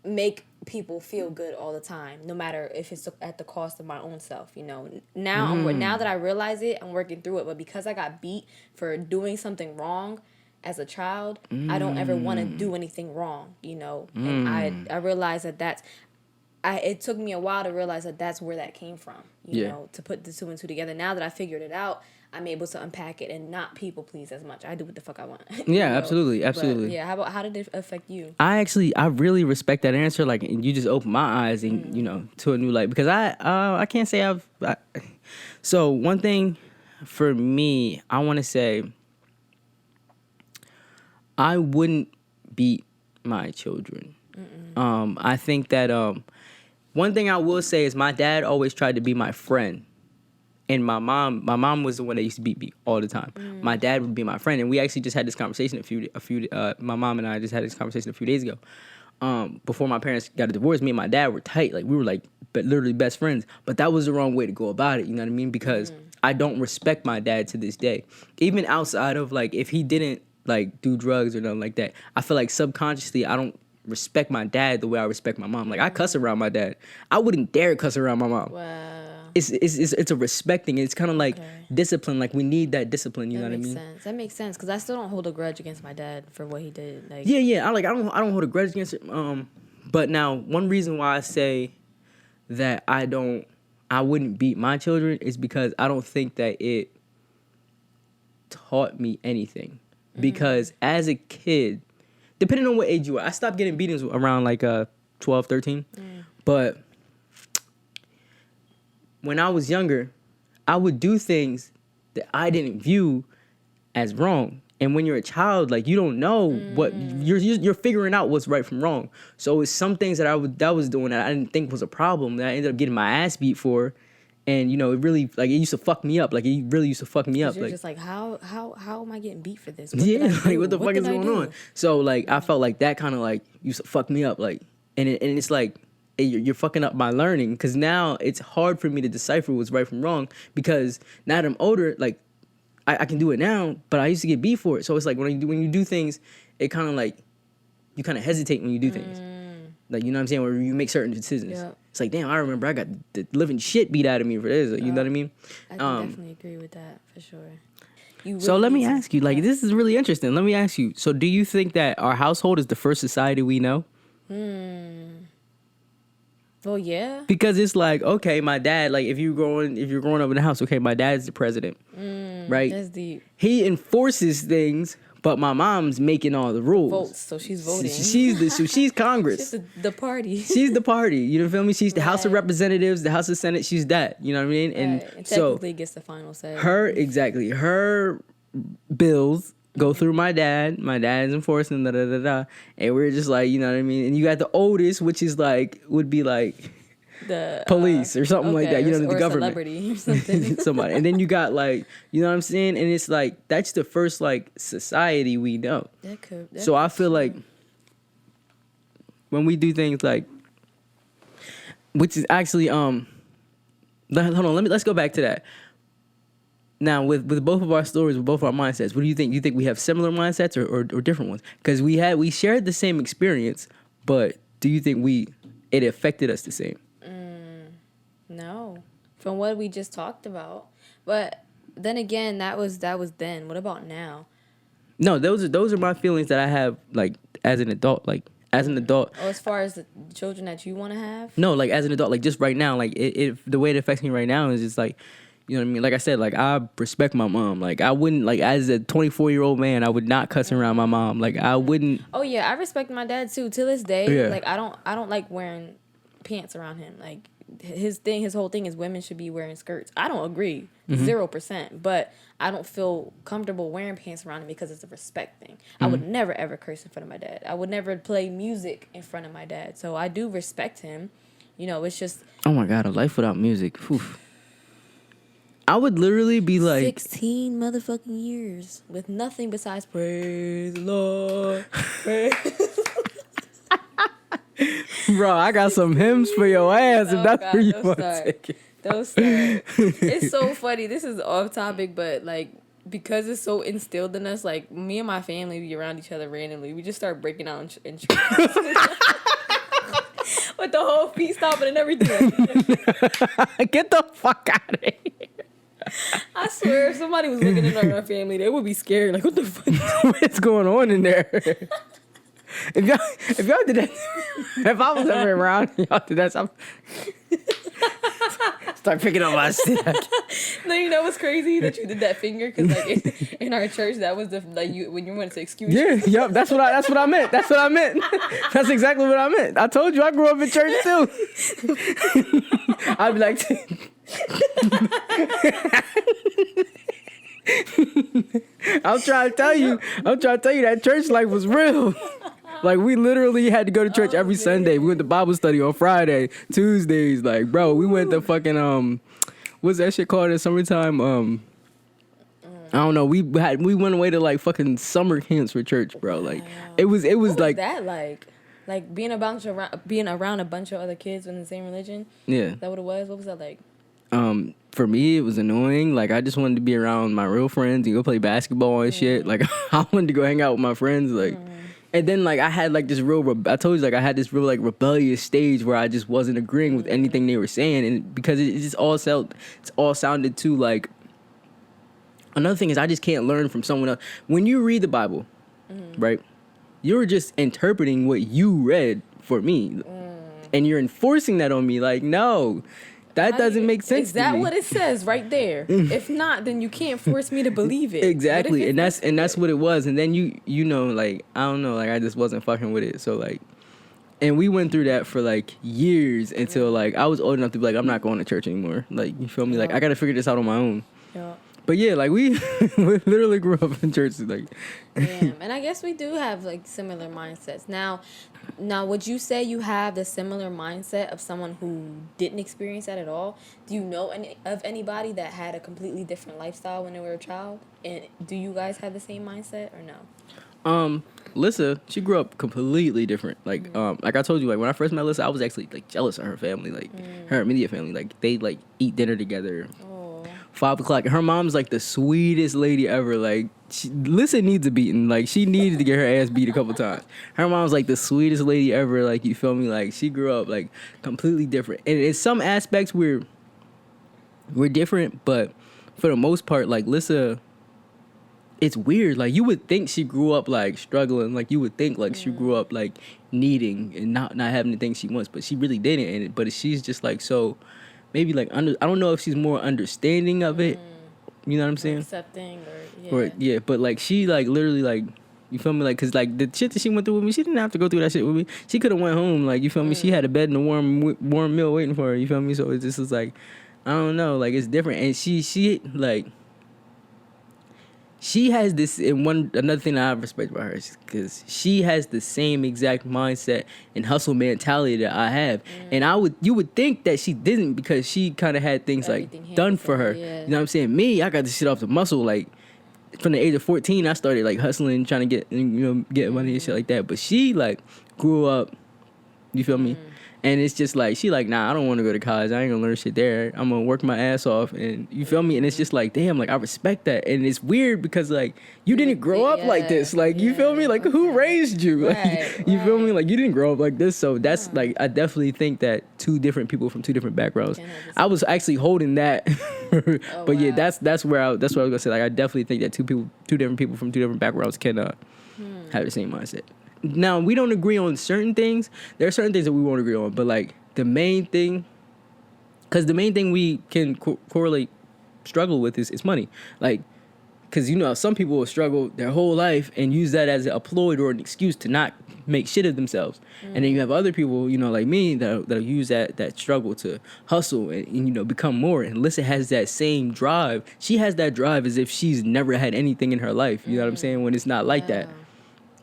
make people feel good all the time, no matter if it's at the cost of my own self, you know. Now now that I realize it, I'm working through it, but because I got beat for doing something wrong as a child, I don't ever want to do anything wrong, you know. And I realized that it took me a while to realize that that's where that came from, you Yeah. know, to put the two and two together. Now that I figured it out, I'm able to unpack it and not people please as much. I do what the fuck I want. Yeah, absolutely, absolutely. But, yeah, how did it affect you? I really respect that answer. Like, and you just opened my eyes and to a new light, because I can't say so one thing for me, I want to say I wouldn't beat my children. I think that one thing I will say is my dad always tried to be my friend. And my mom was the one that used to beat me all the time. My dad would be my friend, and we actually just had this conversation my mom and I just had this conversation a few days ago. Before my parents got a divorce, me and my dad were tight, like we were like literally best friends. But that was the wrong way to go about it. You know what I mean? Because I don't respect my dad to this day, even outside of like if he didn't like do drugs or nothing like that. I feel like subconsciously I don't respect my dad the way I respect my mom. Like I cuss around my dad. I wouldn't dare cuss around my mom. Wow. It's a respecting. It's kind of like discipline. Like we need that discipline. You know what I mean? That makes sense because I still don't hold a grudge against my dad for what he did. Like yeah. I don't hold a grudge against it. But now one reason why I say that I wouldn't beat my children is because I don't think that it taught me anything. Because as a kid, depending on what age you are, I stopped getting beatings around like 12, 13. But when I was younger, I would do things that I didn't view as wrong. And when you're a child, like you don't know what you're figuring out what's right from wrong. So it's some things that I was doing that I didn't think was a problem that I ended up getting my ass beat for. And it really it used to fuck me up. Like it really used to fuck me up. You're like just like how am I getting beat for this? What the fuck is going on? So like I felt like that kind of like used to fuck me up. Like and it's like you're fucking up my learning, because now it's hard for me to decipher what's right from wrong, because now that I'm older, like I can do it now, but I used to get beat for it. So it's like when you do things, it kind of like you kind of hesitate when you do things. Like, you know what I'm saying? Where you make certain decisions. Yeah. It's like, damn, I remember I got the living shit beat out of me for this. Like, you know what I mean? I definitely agree with that, for sure. So let me ask you, like, this is really interesting. Let me ask you, so do you think that our household is the first society we know? Well, yeah. Because it's like, okay, my dad, like, if you're growing up in the house, okay, my dad's the president, right? That's deep. He enforces things, but my mom's making all the rules. Votes, so she's voting. She's Congress. She's the party. She's the party. You know, feel me? She's the House of Representatives, the House of Senate. She's that. You know what I mean? And technically gets the final say. Her bills go through my dad. My dad's enforcing and we're just like, you know what I mean? And you got the oldest, which is like would be like the police or something like that, you know, the government, celebrity or something. Somebody. And then you got like, you know what I'm saying? And it's like that's the first like society we know. So I feel like when we do things like, which is actually hold on, let's go back to that. Now with both of our stories, with both of our mindsets, what do you think? Do you think we have similar mindsets or different ones? Because we shared the same experience, but do you think it affected us the same? No, from what we just talked about. But then again, that was then. What about now? No, those are my feelings that I have like as an adult. Like as an adult. Oh, as far as the children that you want to have? No, like as an adult, like just right now, like the way it affects me right now is just like, you know what I mean? Like I said, like I respect my mom. Like I wouldn't, like as a 24-year-old man, I would not cuss around my mom. Like I wouldn't. Oh yeah, I respect my dad too. To this day, yeah. Like I don't like wearing pants around him. Like his whole thing is women should be wearing skirts. I don't agree, 0%. But I don't feel comfortable wearing pants around him because it's a respect thing. I would never ever curse in front of my dad. I would never play music in front of my dad. So I do respect him. You know, it's just. Oh my God, a life without music. Whew. I would literally be like 16 motherfucking years with nothing besides praise the Lord. Praise. Bro, I got some hymns for your ass if that's where you want to take it. Don't start. It's so funny. This is off topic, but like because it's so instilled in us, like me and my family be around each other randomly. We just start breaking out in church. With the whole feet stomping and everything. Get the fuck out of here. I swear, if somebody was looking in our family, they would be scared. Like, what the fuck? What's going on in there? If y'all did that, if I was ever around, y'all did that. Start picking up my shit. No, you know what's crazy that you did that finger because like in our church that was the like you when you went to excuse. Yeah, yep. That's what I meant. That's what I meant. That's exactly what I meant. I told you I grew up in church too. I'd be like, I'm trying to tell you that church life was real. Like, we literally had to go to church every Sunday. We went to Bible study on Friday, Tuesdays. Like, bro, we went to fucking what's that shit called in summertime? I don't know. We went away to like fucking summer camps for church, bro. Like, it was What like was that like being around a bunch of other kids in the same religion. yeah. Is that what it was? What was that like? For me, it was annoying. Like, I just wanted to be around my real friends and go play basketball and shit. Like, I wanted to go hang out with my friends. Like, and then like I had like this I told you like I had this real like rebellious stage where I just wasn't agreeing with anything they were saying, and because it just all sounded too like. Another thing is I just can't learn from someone else. When you read the Bible, right? You're just interpreting what you read for me, and you're enforcing that on me. Like, no. That doesn't make sense. Is that what it says right there? If not, then you can't force me to believe it. Exactly, and that's what it was. And then you know, like, I don't know, like I just wasn't fucking with it. So like, and we went through that for like years until like I was old enough to be like, I'm not going to church anymore. Like, you feel me? Like, I got to figure this out on my own. Yeah. But yeah, like we literally grew up in church. Like, damn. And I guess we do have like similar mindsets. Now, would you say you have the similar mindset of someone who didn't experience that at all? Do you know anybody that had a completely different lifestyle when they were a child? And do you guys have the same mindset or no? Lissa, she grew up completely different. Like, like I told you, like when I first met Lissa, I was actually like jealous of her family, like her immediate family. Like they like eat dinner together. 5 o'clock. Her mom's like the sweetest lady ever. Like, Lissa needs a beating. Like, she needed to get her ass beat a couple times. Her mom's like the sweetest lady ever. Like, you feel me? Like, she grew up like completely different. And in some aspects, we're different, but for the most part, like Lissa, it's weird. Like, you would think she grew up like struggling. Like, you would think like she grew up like needing and not having the things she wants, but she really didn't. But she's just like so. Maybe like I don't know if she's more understanding of it. You know what I'm saying? Accepting or but like she like literally like you feel me, like cause like the shit that she went through with me, she didn't have to go through that shit with me. She could have went home, like, you feel me. She had a bed and a warm meal waiting for her. You feel me? So it just was like I don't know, like it's different. And she like. She has this, and another thing that I respect about her is because she has the same exact mindset and hustle mentality that I have, and you would think that she didn't because she kind of had things everything like done for her. Yeah. You know what I'm saying? Me, I got this shit off the muscle. Like from the age of 14, I started like hustling, trying to get money and shit like that. But she like grew up. You feel me? And it's just like, she like, nah, I don't want to go to college. I ain't going to learn shit there. I'm going to work my ass off. And you feel me? And it's just like, damn, like, I respect that. And it's weird because, like, you didn't grow up like this. Like, you feel me? Like, who raised you? Like, you feel me? Like, you didn't grow up like this. So that's, like, I definitely think that two different people from two different backgrounds. I was actually holding that. But yeah, that's where I was going to say. Like, I definitely think that two different people from two different backgrounds can have the same mindset. Now, we don't agree on certain things. There are certain things that we won't agree on. But, like, the main thing... Because the main thing we can struggle with is money. Like, because, you know, some people will struggle their whole life and use that as a ploy or an excuse to not make shit of themselves. And then you have other people, you know, like me, that'll use that struggle to hustle and, you know, become more. And Lissa has that same drive. She has that drive as if she's never had anything in her life. You know what I'm saying? When it's not like that.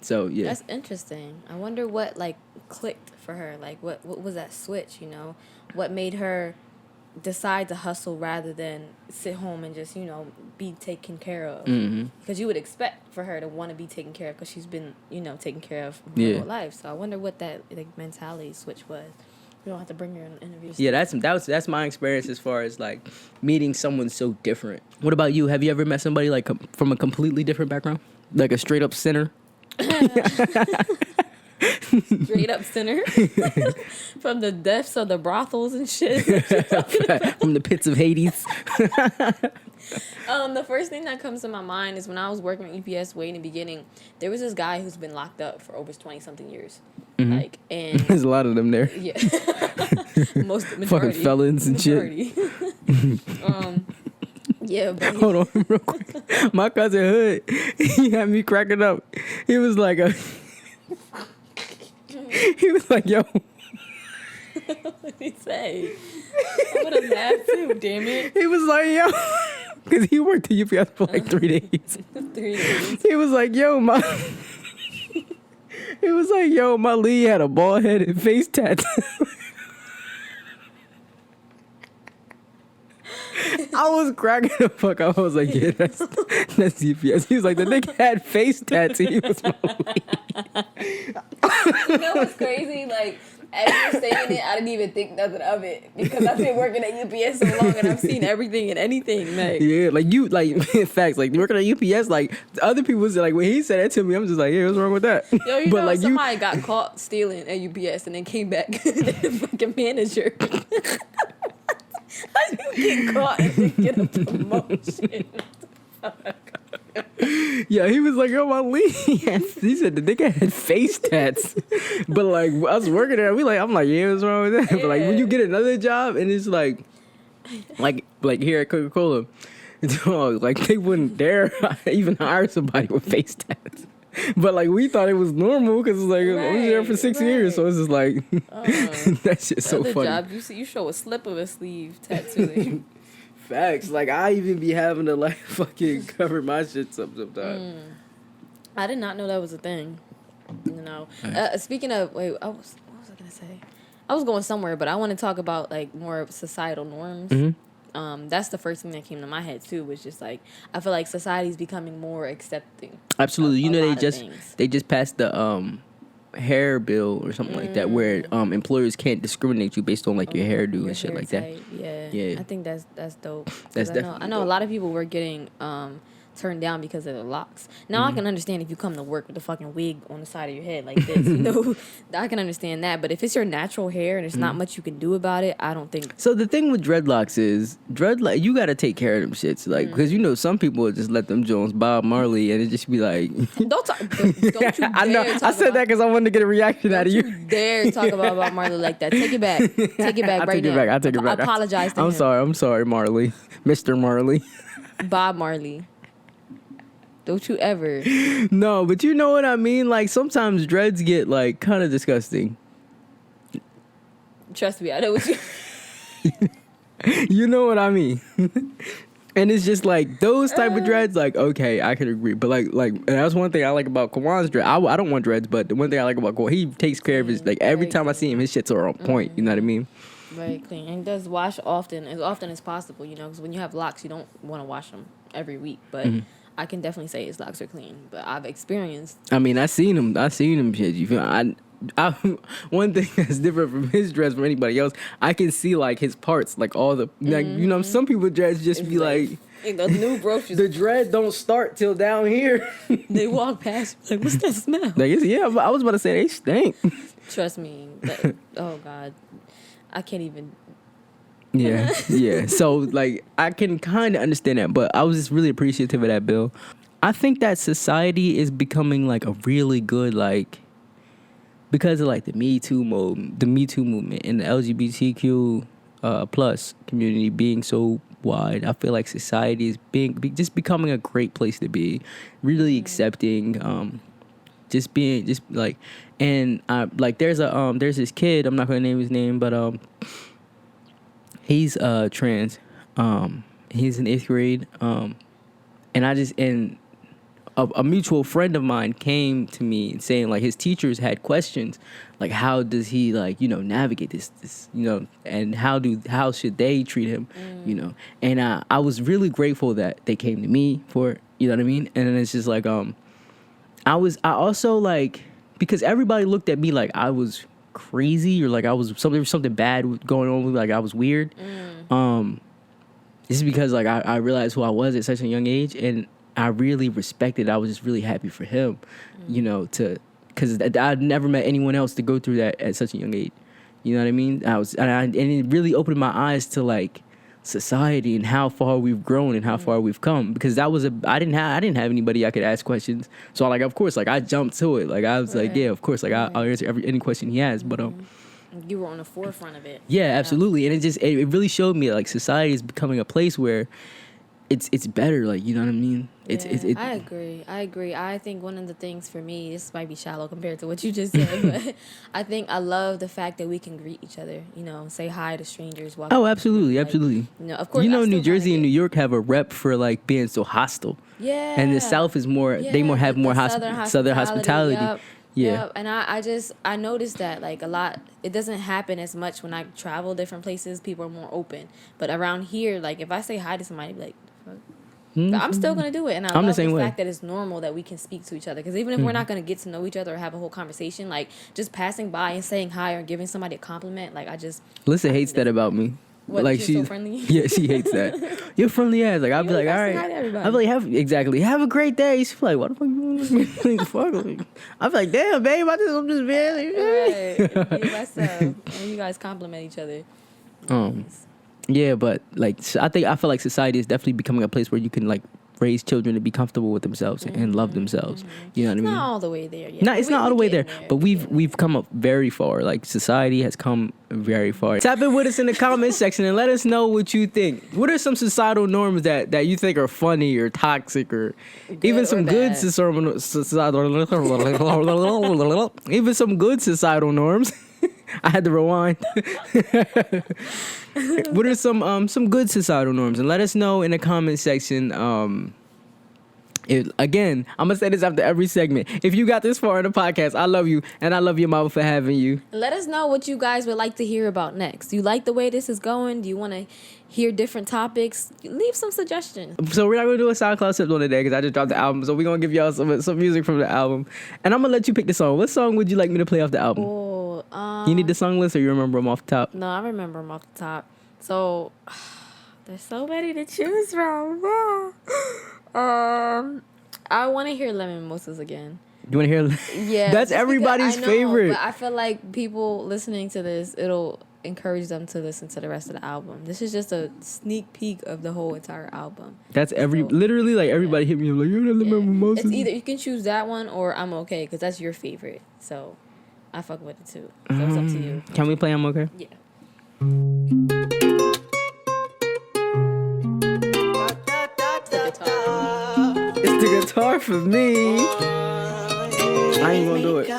So, yeah. That's interesting. I wonder what, like, clicked for her. Like, what was that switch, you know? What made her decide to hustle rather than sit home and just, you know, be taken care of? Because you would expect for her to want to be taken care of because she's been, you know, taken care of her whole life. So I wonder what that, like, mentality switch was. We don't have to bring her in an interview. Yeah, that's my experience as far as, like, meeting someone so different. What about you? Have you ever met somebody, like, from a completely different background? Like a straight-up sinner? Straight up sinner from the depths of the brothels and shit. From the pits of Hades. The first thing that comes to my mind is when I was working at UPS way in the beginning, there was this guy who's been locked up for over 20 something years. Like, and There's a lot of them there. yeah, majority, Fucking felons and majority. Yeah, but Hold on, real quick. My cousin Hood, he had me cracking up. He was like, yo. what did he say? I would have laughed too. Damn it. He was like, yo, because he worked at UPS for like 3 days. 3 days. He was like, yo, my lead had a bald headed face tattoo. I was cracking the fuck up. I was like, yeah, that's UPS. He was like, the nigga had face tattoo. He was my lead. You know what's crazy? Like, as you're saying it, I didn't even think nothing of it because I've been working at UPS so long and I've seen everything and anything. Like, Yeah, facts. Like working at UPS, like other people was like when he said that to me, I'm just like, yeah, what's wrong with that? yo, you know, like somebody got caught stealing at UPS and then came back the fucking manager. How you get caught and then get a promotion? Yeah, he was like, yo, my lead. He said the nigga had face tats. But like us working there, I'm like, yeah, what's wrong with that? But like when you get another job and it's like here at Coca-Cola, like they wouldn't dare even hire somebody with face tats. But like we thought it was normal because it's like I was there for 6 years, so it's just like that shit's so other funny. Job, you show a slip of a sleeve tattoo. Facts. Like I even be having to like fucking cover my shit sometimes. I did not know that was a thing. You know. Speaking of, what was I gonna say? I was going somewhere, but I want to talk about like more societal norms. Mm-hmm. That's the first thing that came to my head too. Was just like I feel like society's becoming more accepting. Absolutely. You know Things. they just passed the hair bill or something like that where employers can't discriminate you based on like your hairdo and shit like that. Yeah. I think that's dope. That's I know a lot of people were getting turned down because of the locks. Now I can understand if you come to work with a fucking wig on the side of your head like this. You know, I can understand that. But if it's your natural hair and there's not much you can do about it, I don't think. So the thing with dreadlocks is you got to take care of them shits, like because you know some people will just let them Jones Bob Marley and it just be like. Don't you dare I know. I said that because I wanted to get a reaction out of you. Dare talk about Bob Marley like that? Take it back. Take it back right now. I'll take it back. I apologize to him. I'm sorry, Marley, Mr. Marley. Bob Marley. Don't you ever. No, but you know what I mean? Like, sometimes dreads get, like, kind of disgusting. Trust me, I know what you... You know what I mean? And it's just, like, those type of dreads, like, okay, I could agree. But, and that's one thing I like about Kawan's dread. I don't want dreads, but the one thing I like about Kawan, he takes care of his, like, every time I see him, his shits are on point. You know what I mean? Very clean. And does wash often as possible, you know? Because when you have locks, you don't want to wash them every week. But... I can definitely say his locks are clean, but I've experienced. I mean, I seen him shit. You feel? I one thing that's different from his dress from anybody else. I can see like his parts, like all the like you know. Some people dress just be like the new broches. The dread don't start till down here. They walk past like, what's that smell? Like yeah, I was about to say they stink. Trust me. Oh God, I can't even. Yeah. So, like, I can kind of understand that, but I was just really appreciative of that bill. I think that society is becoming, like, a really good, like, because of, like, the Me Too movement and the LGBTQ plus community being so wide. I feel like society is just becoming a great place to be, really accepting, there's this kid, I'm not going to name his name, but, he's trans. He's in 8th grade. And a mutual friend of mine came to me and saying like his teachers had questions like how does he like, you know, navigate this, you know, and how should they treat him, you know. And I was really grateful that they came to me for it, you know what I mean? And then it's just like I also like because everybody looked at me like I was crazy or like there was something bad going on with like I was weird. This is because like I realized who I was at such a young age and I really respected. I was just really happy for him, you know, because I'd never met anyone else to go through that at such a young age. You know what I mean? And it really opened my eyes to like society and how far we've grown and how far we've come, because that was I didn't have anybody I could ask questions, so like of course like I jumped to it, like I was like yeah, of course, like I'll answer any question he has, but you were on the forefront of it. yeah, absolutely. And it really showed me like society is becoming a place where it's better, like, you know what I mean? I agree. I think one of the things for me, this might be shallow compared to what you just said, but I think I love the fact that we can greet each other, you know, say hi to strangers. Oh, absolutely, absolutely. You know, of course. You know, New Jersey and New York have a rep for like being so hostile. Yeah. And the South is more, they have more Southern hospitality. Yep. Yeah. Yep. And I noticed that like a lot, it doesn't happen as much when I travel different places. People are more open. But around here, like if I say hi to somebody, like, but I'm still gonna do it, and I love the fact that it's normal that we can speak to each other. Because even if we're not gonna get to know each other or have a whole conversation, like just passing by and saying hi or giving somebody a compliment, like Lissa hates that about me. What, like she's so friendly? Yeah, she hates that. You're friendly ass. Like I'll be like, all right. I'll be like, have a great day. She's like, what the fuck? I'll be like, damn, babe, I'm just barely. Right. You myself, and you guys compliment each other. Yeah, but like I feel like society is definitely becoming a place where you can like raise children to be comfortable with themselves and love themselves. You know what I mean? It's not all the way there yet. No, it's not all the way there, but we've come up very far. Like society has come very far. Tap in with us in the comment section and let us know what you think. What are some societal norms that you think are funny or toxic, or even some good societal even some good societal norms? I had to rewind. What are some good societal norms? And let us know in the comment section. Again, I'm gonna say this after every segment. If you got this far in the podcast, I love you, and I love your mama for having you. Let us know what you guys would like to hear about next. Do you like the way this is going? Do you want to hear different topics? Leave some suggestions. So we're not gonna do a SoundCloud sip on today because I just dropped the album. So we're gonna give y'all some music from the album, and I'm gonna let you pick the song. What song would you like me to play off the album? You need the song list, or you remember them off the top? No, I remember them off the top. So there's so many to choose from. I want to hear Lemon Mimosas again. You want to hear? Yeah, that's everybody's favorite. But I feel like people listening to this, it'll encourage them to listen to the rest of the album. This is just a sneak peek of the whole entire album. That's literally like everybody hit me like, you're not Lemon Mimosas. It's either you can choose that one or I'm Okay, because that's your favorite. So I fuck with it too. So it's up to you. Can we play I'm Okay? Yeah. It's the guitar for me. I ain't gonna do it.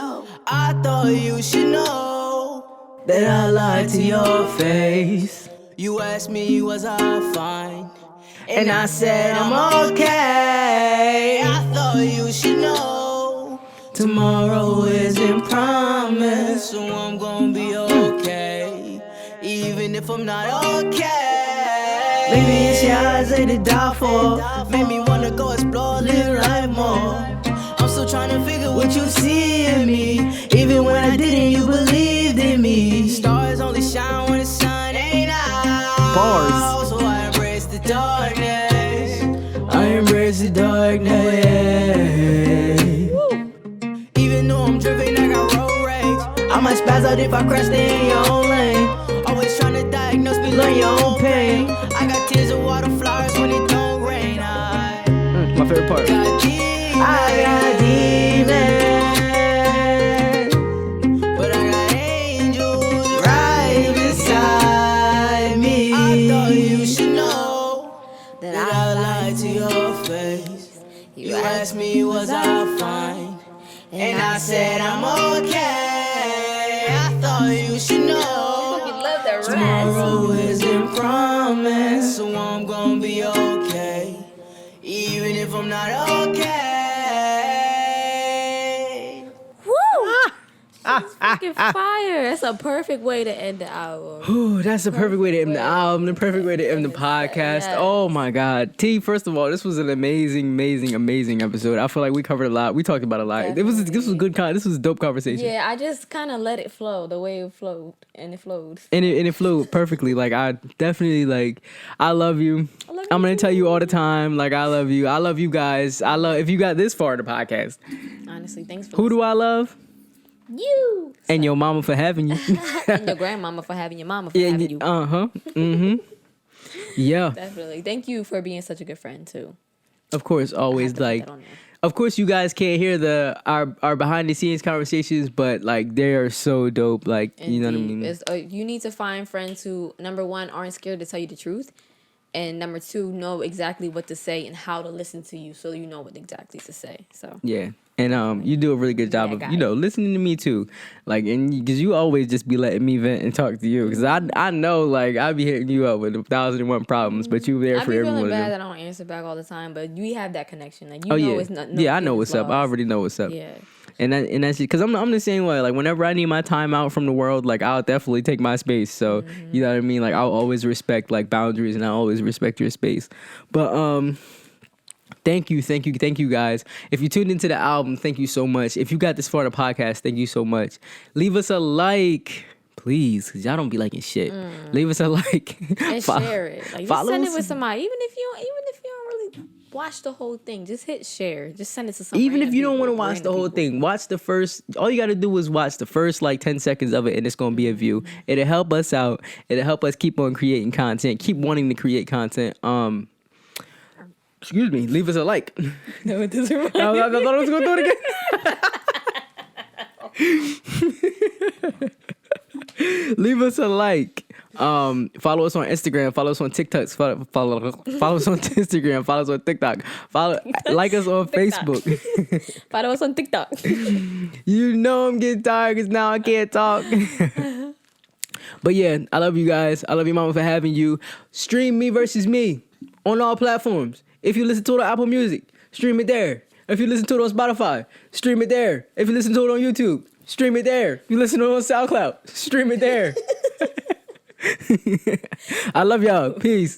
I thought you should know that I lied to your face. You asked me was I fine, and I said I'm okay. I thought you should know tomorrow isn't promised, so I'm gonna be okay, even if I'm not okay. Maybe it's your eyes that they die for. Made me wanna go explore, live life more. I'm still trying to figure what you see in me. Even when I didn't, you believed in me. Stars only shine when the sun ain't out. Bars. So I embrace the darkness. I embrace the darkness. Even though I'm driven, I got road rage. I might spaz out if I crash in your own lane. Always trying to diagnose me, learn your own pain. I got tears of water flowers when it don't rain. My favorite part. I got demons, but I got angels right beside me. I thought you should know that I lied to your face. You asked me was I fine, and I said I'm okay. I thought you should know tomorrow isn't promised, so I'm gonna be okay, even if I'm not okay. It's fucking fire. That's a perfect way to end the album. Ooh, that's the perfect way to end the album, the perfect way to end the podcast. Yes. Oh my God. T, first of all, this was an amazing episode. I feel like we covered a lot. We talked about a lot. Definitely. This was good this was a dope conversation. Yeah, I just kind of let it flow the way it flowed, and it flowed. And it flowed perfectly. Like, I definitely, I love you. I'm going to tell you all the time, I love you. I love you guys. If you got this far in the podcast. Honestly, thanks for Who do I love? You. And your mama for having you. And your grandmama for having your mama for having you. Mm-hmm. Yeah, Definitely. Thank you for being such a good friend too. of course, I always had to put like. that on there. Of course, you guys can't hear our behind the scenes conversations, but like they are so dope. Like you know what I Indeed. mean? You need to find friends who, number one, aren't scared to tell you the truth, and number two, know exactly what to say and how to listen to you, so you know what exactly to say. So Yeah. And you do a really good job Yeah, of got it. listening to me too, like and because you always just be letting me vent and talk to you because I know like I be hitting you up with 1,001 problems, but you there I for be every one feeling of bad them. that I don't answer back all the time, but we have that connection. Like you Oh know, yeah, it's not. yeah, I know feelings what's up. I lost. already know what's up. Yeah. And that's because I'm the same way. Like whenever I need my time out from the world, like I'll definitely take my space. So you know what I mean. Like I'll always respect like boundaries, and I always respect your space. But thank you guys. If you tuned into the album, thank you so much. If you got this far in the podcast, thank you so much. Leave us a like, please, because y'all don't be liking shit. Leave us a like And share it. Like just follow send it us. with somebody. Even if you don't really watch the whole thing, just hit share. Just send it to somebody. Even if you don't want to watch the whole thing, watch the first. All you got to do is watch the first like 10 seconds of it, and it's gonna be a view. It'll help us out. It'll help us keep on creating content. Keep wanting to create content. Excuse me. Leave us a like. No, it doesn't. I thought I was gonna do it again. Leave us a like. Follow us on Instagram. Follow us on TikTok. Follow us on Instagram. Follow us on TikTok. Like us on Facebook. Follow us on TikTok. You know I'm getting tired because now I can't talk. But yeah, I love you guys. I love your mama for having you. Stream Me Versus Me on all platforms. If you listen to it on Apple Music, stream it there. If you listen to it on Spotify, stream it there. If you listen to it on YouTube, stream it there. If you listen to it on SoundCloud, stream it there. I love y'all. Peace.